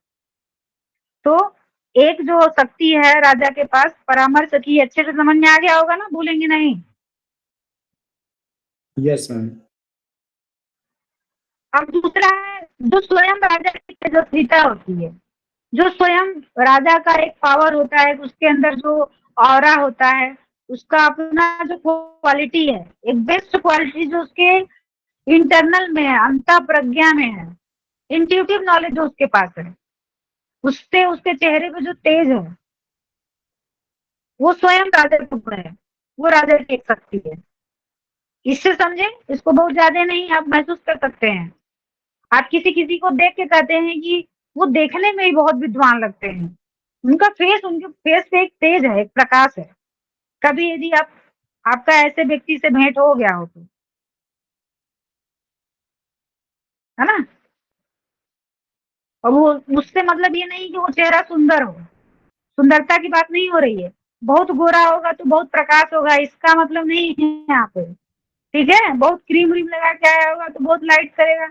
तो एक जो शक्ति है राजा के पास परामर्श की, अच्छे से समझ में आ गया होगा ना, भूलेंगे नहीं।
Yes ma'am.
अब दूसरा है जो स्वयं राजा की तेजस्विता होती है, जो स्वयं राजा का एक पावर होता है, उसके अंदर जो ऑरा होता है, उसका अपना जो क्वालिटी है, एक बेस्ट क्वालिटी जो उसके इंटरनल में है, अंतः प्रज्ञा में है, इंट्यूटिव नॉलेज जो उसके पास है, उससे उसके चेहरे पे जो तेज है वो स्वयं राजा का गुण है, वो राजा की एक शक्ति है। इससे समझे, इसको बहुत ज्यादा नहीं आप महसूस कर सकते हैं। आप किसी किसी को देख के कहते हैं कि वो देखने में ही बहुत विद्वान लगते हैं, उनका फेस, उनके फेस पे एक तेज है, एक प्रकाश है। कभी यदि आपका ऐसे व्यक्ति से भेंट हो गया हो तो, है ना, और वो उससे मतलब ये नहीं कि वो चेहरा सुंदर हो, सुंदरता की बात नहीं हो रही है। बहुत गोरा होगा तो बहुत प्रकाश होगा, इसका मतलब नहीं है यहाँ पे, ठीक है। बहुत क्रीम व्रीम लगा के आया होगा तो बहुत लाइट करेगा,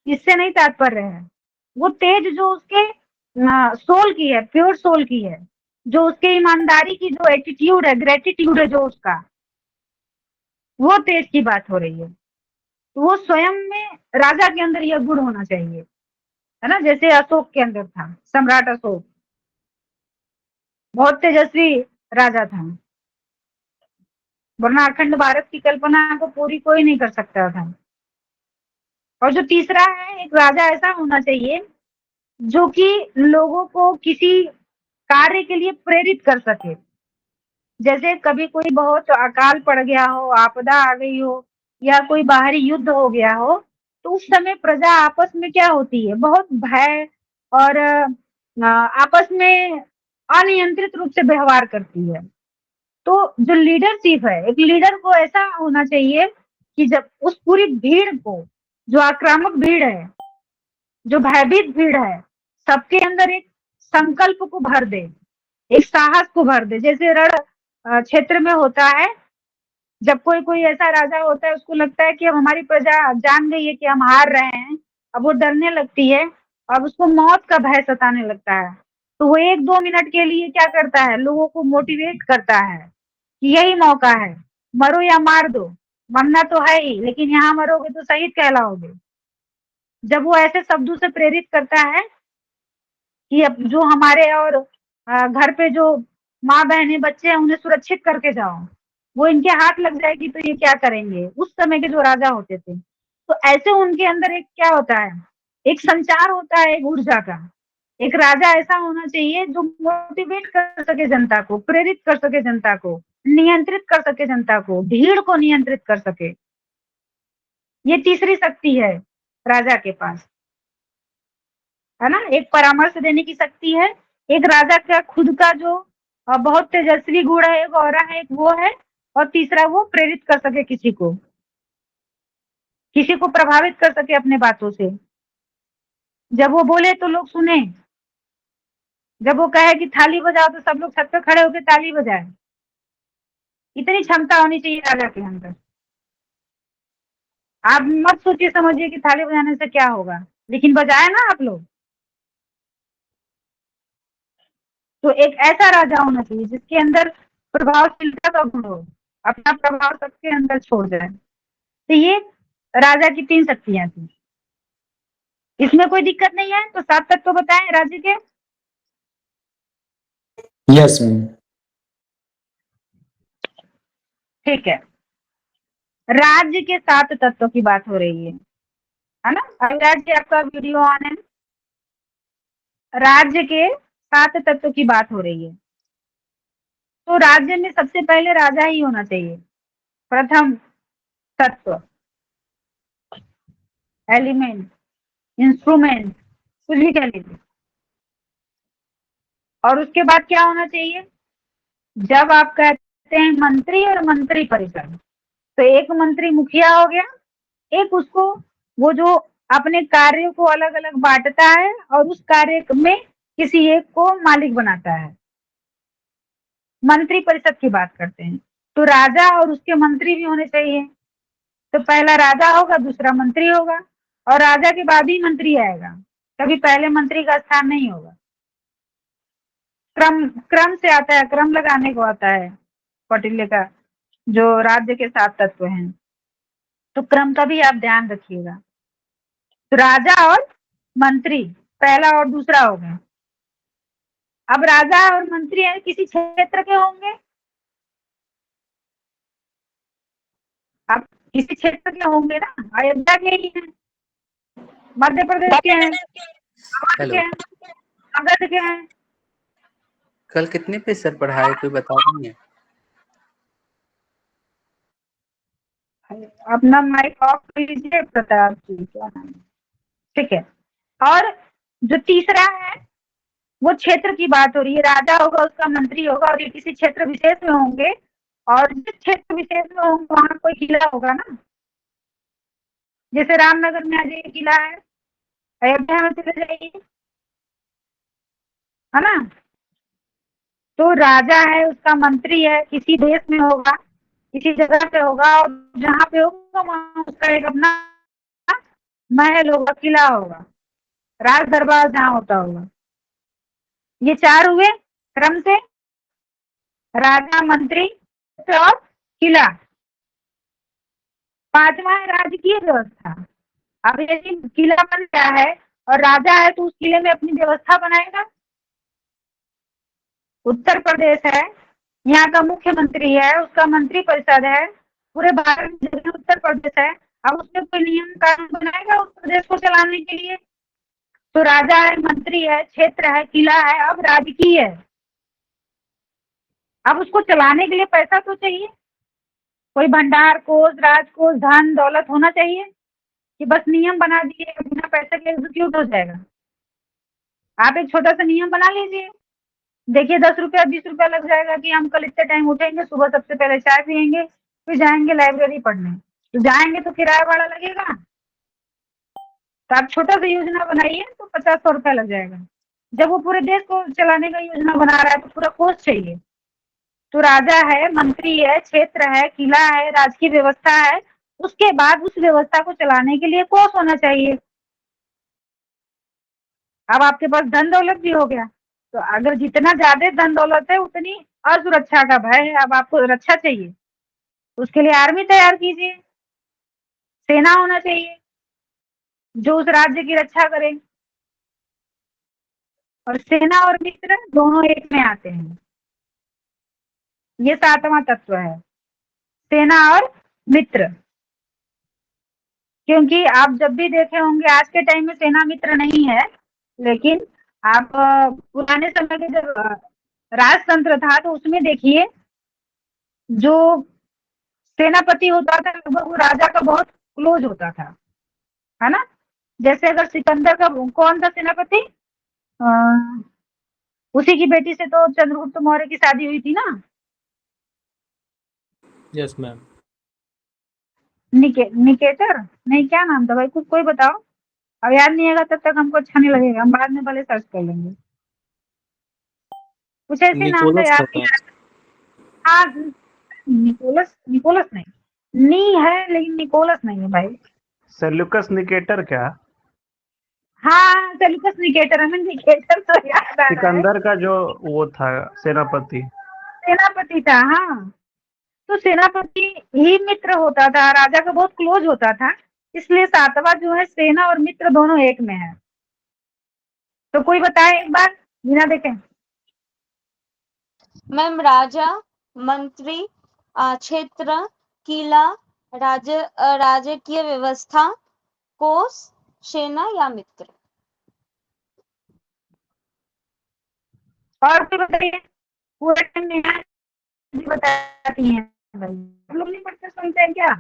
इससे नहीं तात्पर्य है। वो तेज जो उसके सोल की है, प्योर सोल की है, जो उसके ईमानदारी की जो एटीट्यूड है, ग्रेटिट्यूड है जो उसका, वो तेज की बात हो रही है। तो वो स्वयं में राजा के अंदर यह गुण होना चाहिए, है ना। जैसे अशोक के अंदर था, सम्राट अशोक बहुत तेजस्वी राजा था, वरना अखंड भारत की कल्पना को पूरी कोई नहीं कर सकता था। और जो तीसरा है, एक राजा ऐसा होना चाहिए जो कि लोगों को किसी कार्य के लिए प्रेरित कर सके। जैसे कभी कोई बहुत अकाल पड़ गया हो, आपदा आ गई हो, या कोई बाहरी युद्ध हो गया हो, तो उस समय प्रजा आपस में क्या होती है, बहुत भय और आपस में अनियंत्रित रूप से व्यवहार करती है। तो जो लीडरशिप है, एक लीडर को ऐसा होना चाहिए कि जब उस पूरी भीड़ को, जो आक्रामक भीड़ है, जो भयभीत भीड़ है, सबके अंदर एक संकल्प को भर दे, एक साहस को भर दे। जैसे रण क्षेत्र में होता है, जब कोई कोई ऐसा राजा होता है, उसको लगता है कि अब हमारी प्रजा जान गई है कि हम हार रहे हैं, अब वो डरने लगती है, अब उसको मौत का भय सताने लगता है, तो वो 1-2 मिनट के लिए क्या करता है, लोगों को मोटिवेट करता है कि यही मौका है, मरो या मार दो, मरना तो है ही, लेकिन यहाँ मरोगे तो शहीद कहलाओगे। जब वो ऐसे शब्दों से प्रेरित करता है कि अब जो हमारे और घर पे जो माँ बहनें बच्चे हैं उन्हें सुरक्षित करके जाओ, वो इनके हाथ लग जाएगी तो ये क्या करेंगे, उस समय के जो राजा होते थे। तो ऐसे उनके अंदर एक क्या होता है, एक संचार होता है, एक ऊर्जा का। एक राजा ऐसा होना चाहिए जो मोटिवेट कर सके जनता को, प्रेरित कर सके जनता को, नियंत्रित कर सके जनता को, भीड़ को नियंत्रित कर सके। ये तीसरी शक्ति है राजा के पास, है ना। एक परामर्श देने की शक्ति है, एक राजा का खुद का जो बहुत तेजस्वी गुण है, एक ऑरा है, एक वो है, और तीसरा वो प्रेरित कर सके किसी को प्रभावित कर सके अपने बातों से। जब वो बोले तो लोग सुने, जब वो कहे कि थाली बजाओ तो सब लोग छत पे खड़े होकर ताली बजाए। इतनी क्षमता होनी चाहिए राजा के अंदर। आप मत सोचिए समझिए कि थाली बजाने से क्या होगा, लेकिन बजाए ना आप लोग। तो एक ऐसा राजा होना चाहिए जिसके अंदर प्रभावशीलता का गुण हो, अपना प्रभाव सबके अंदर छोड़ जाए। तो ये राजा की 3 शक्तियां थी। इसमें कोई दिक्कत नहीं है, तो 7 तत्व बताएं राज्य के।
Yes ma'am.
ठीक है, राज्य के 7 तत्वों की बात हो रही है है ना। अविराज जी आपका वीडियो ऑन है। राज्य के 7 तत्व की बात हो रही है। तो राज्य में सबसे पहले राजा ही होना चाहिए, प्रथम तत्व, एलिमेंट, इंस्ट्रूमेंट, कुछ भी कह लीजिए। और उसके बाद क्या होना चाहिए, जब आप कहते हैं मंत्री और मंत्री परिषद, तो एक मंत्री मुखिया हो गया, एक उसको वो जो अपने कार्यों को अलग अलग बांटता है और उस कार्य में किसी एक को मालिक बनाता है, मंत्री परिषद की बात करते हैं। तो राजा और उसके मंत्री भी होने चाहिए। तो पहला राजा होगा, दूसरा मंत्री होगा, और राजा के बाद ही मंत्री आएगा, कभी पहले मंत्री का स्थान नहीं होगा। क्रम क्रम से आता है, क्रम लगाने को आता है कौटिल्य का, जो राज्य के 7 तत्व हैं। तो क्रम का भी आप ध्यान रखिएगा। तो राजा और मंत्री पहला और दूसरा हो गया। अब राजा और मंत्री है किसी क्षेत्र के होंगे, अब किसी क्षेत्र के होंगे ना, अयोध्या के ही हैं, मध्य प्रदेश के हैं, अवध के
हेलो,
हैं, मगध के हैं।
कल कितने पे सर पढ़ाए कोई बता देंगे?
अपना माइक ऑफ कर लीजिए, प्रताप जी क्या नाम है, ठीक है। और जो तीसरा है वो क्षेत्र की बात हो रही है, राजा होगा, उसका मंत्री होगा, और ये किसी क्षेत्र विशेष में होंगे, और जिस क्षेत्र विशेष में होंगे वहां कोई किला होगा ना, जैसे रामनगर में आज एक किला है, अयोध्या में चले जाइए, है ना। तो राजा है, उसका मंत्री है, किसी देश में होगा, किसी जगह पे होगा, और जहाँ पे होगा वहां उसका एक अपना महल होगा, किला होगा, राज दरबार जहाँ होता होगा। ये 4 हुए क्रम से, राजा, मंत्री और किला। 5वां है राजकीय व्यवस्था। अब यदि किला बन गया है और राजा है तो उस किले में अपनी व्यवस्था बनाएगा। उत्तर प्रदेश है, यहाँ का मुख्यमंत्री है, उसका मंत्री परिषद है, पूरे भारत में जगह उत्तर प्रदेश है। अब उसमें कोई नियम कानून बनाएगा उस प्रदेश को चलाने के लिए। तो राजा है, मंत्री है, क्षेत्र है, किला है, अब राजकीय है। अब उसको चलाने के लिए पैसा तो चाहिए, कोई भंडार कोष, राजकोष, धन दौलत होना चाहिए, कि बस नियम बना दिए बिना पैसे के एग्जीक्यूट हो जाएगा। आप एक छोटा सा नियम बना लीजिए, देखिए 10 रुपया 20 रुपया लग जाएगा कि हम कल इतने टाइम उठेंगे, सुबह सबसे पहले चाय पियेंगे, फिर जाएंगे लाइब्रेरी पढ़ने। तो जाएंगे तो किराया भाड़ा लगेगा, तो आप छोटा सा योजना बनाइए तो 50-100 रुपया लग जाएगा। जब वो पूरे देश को चलाने का योजना बना रहा है तो पूरा कोष चाहिए। तो राजा है, मंत्री है, क्षेत्र है, किला है, राजकीय व्यवस्था है, उसके बाद उस व्यवस्था को चलाने के लिए कोष होना चाहिए। अब आपके पास धन दौलत भी हो गया, तो अगर जितना ज्यादा धन दौलत है उतनी असुरक्षा का भय है, अब आपको रक्षा चाहिए, उसके लिए आर्मी तैयार कीजिए, सेना होना चाहिए जो उस राज्य की रक्षा करे। और सेना और मित्र दोनों एक में आते हैं, ये 7वां तत्व है, सेना और मित्र। क्योंकि आप जब भी देखे होंगे आज के टाइम में सेना मित्र नहीं है, लेकिन आप पुराने समय के जब राजतंत्र था तो उसमें देखिए जो सेनापति होता था लगभग वो राजा का बहुत क्लोज होता था, है ना। जैसे अगर सिकंदर का कौन था सेनापति, उसी की बेटी से तो चंद्रगुप्त मौर्य की शादी हुई थी ना।
Yes ma'am.
निकेटर नहीं, क्या नाम था भाई, कुछ कोई बताओ। अब याद नहीं आएगा तब तक हमको अच्छा नहीं लगेगा, हम बाद में भले सर्च कर लेंगे। कुछ ऐसे नाम था,
निकोलस
याद
था
नहीं
मैम।
आ रहा। हाँ, निकोलस, निकोलस नहीं, नी है लेकिन निकोलस नहीं है भाई।
सेल्यूकस निकेटर क्या?
हाँ सेल्यूकस निकेटर, हमें निकेटर तो याद आ रहा है,
सिकंदर का जो वो था सेनापति।
सेनापति था। हाँ, तो सेनापति ही मित्र होता था, राजा का बहुत क्लोज होता था, इसलिए 7वां जो है सेना और मित्र दोनों एक में है। तो कोई बताए एक बार बिना देखे।
मैम राजा, मंत्री, क्षेत्र, किला, राजकीय व्यवस्था, कोष, सेना या मित्र।
और भी बताइए, पूरे टाइम नेहा जी बताती हैं भाई, आप लोग नहीं पढ़ते सुनते हैं क्या?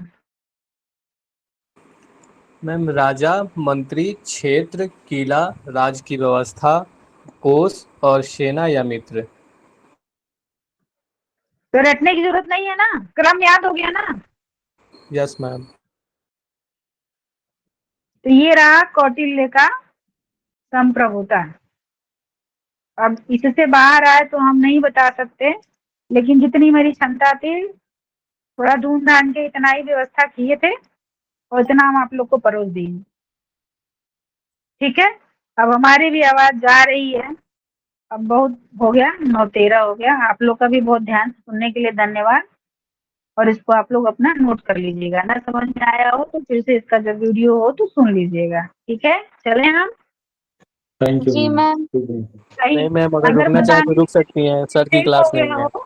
मैम राजा, मंत्री, क्षेत्र, किला, राज की व्यवस्था, कोष और सेना या मित्र।
तो रटने की जरूरत नहीं है ना, क्रम याद हो गया ना।
Yes ma'am.
तो ये रहा कौटिल्य का संप्रभुता। अब इससे बाहर आए तो हम नहीं बता सकते, लेकिन जितनी मेरी क्षमता थी थोड़ा ढूंढ ढांड के इतना ही व्यवस्था किए थे और इतना हम आप लोग को परोस दिए। ठीक है, अब हमारी भी आवाज जा रही है। अब बहुत हो गया, 9:13 हो गया। आप लोग का भी बहुत ध्यान से सुनने के लिए धन्यवाद। और इसको आप लोग अपना नोट कर लीजिएगा, ना समझ में आया हो तो फिर से इसका जब वीडियो हो तो सुन लीजिएगा। ठीक है, चले हम।
थैंक यू
जी मैम।
नहीं मैम, अगर
अगर
रुकना चाहे तो
बताने
रुक सकती हैं, सर की
में हो
क्लास नहीं
गया
है।
हो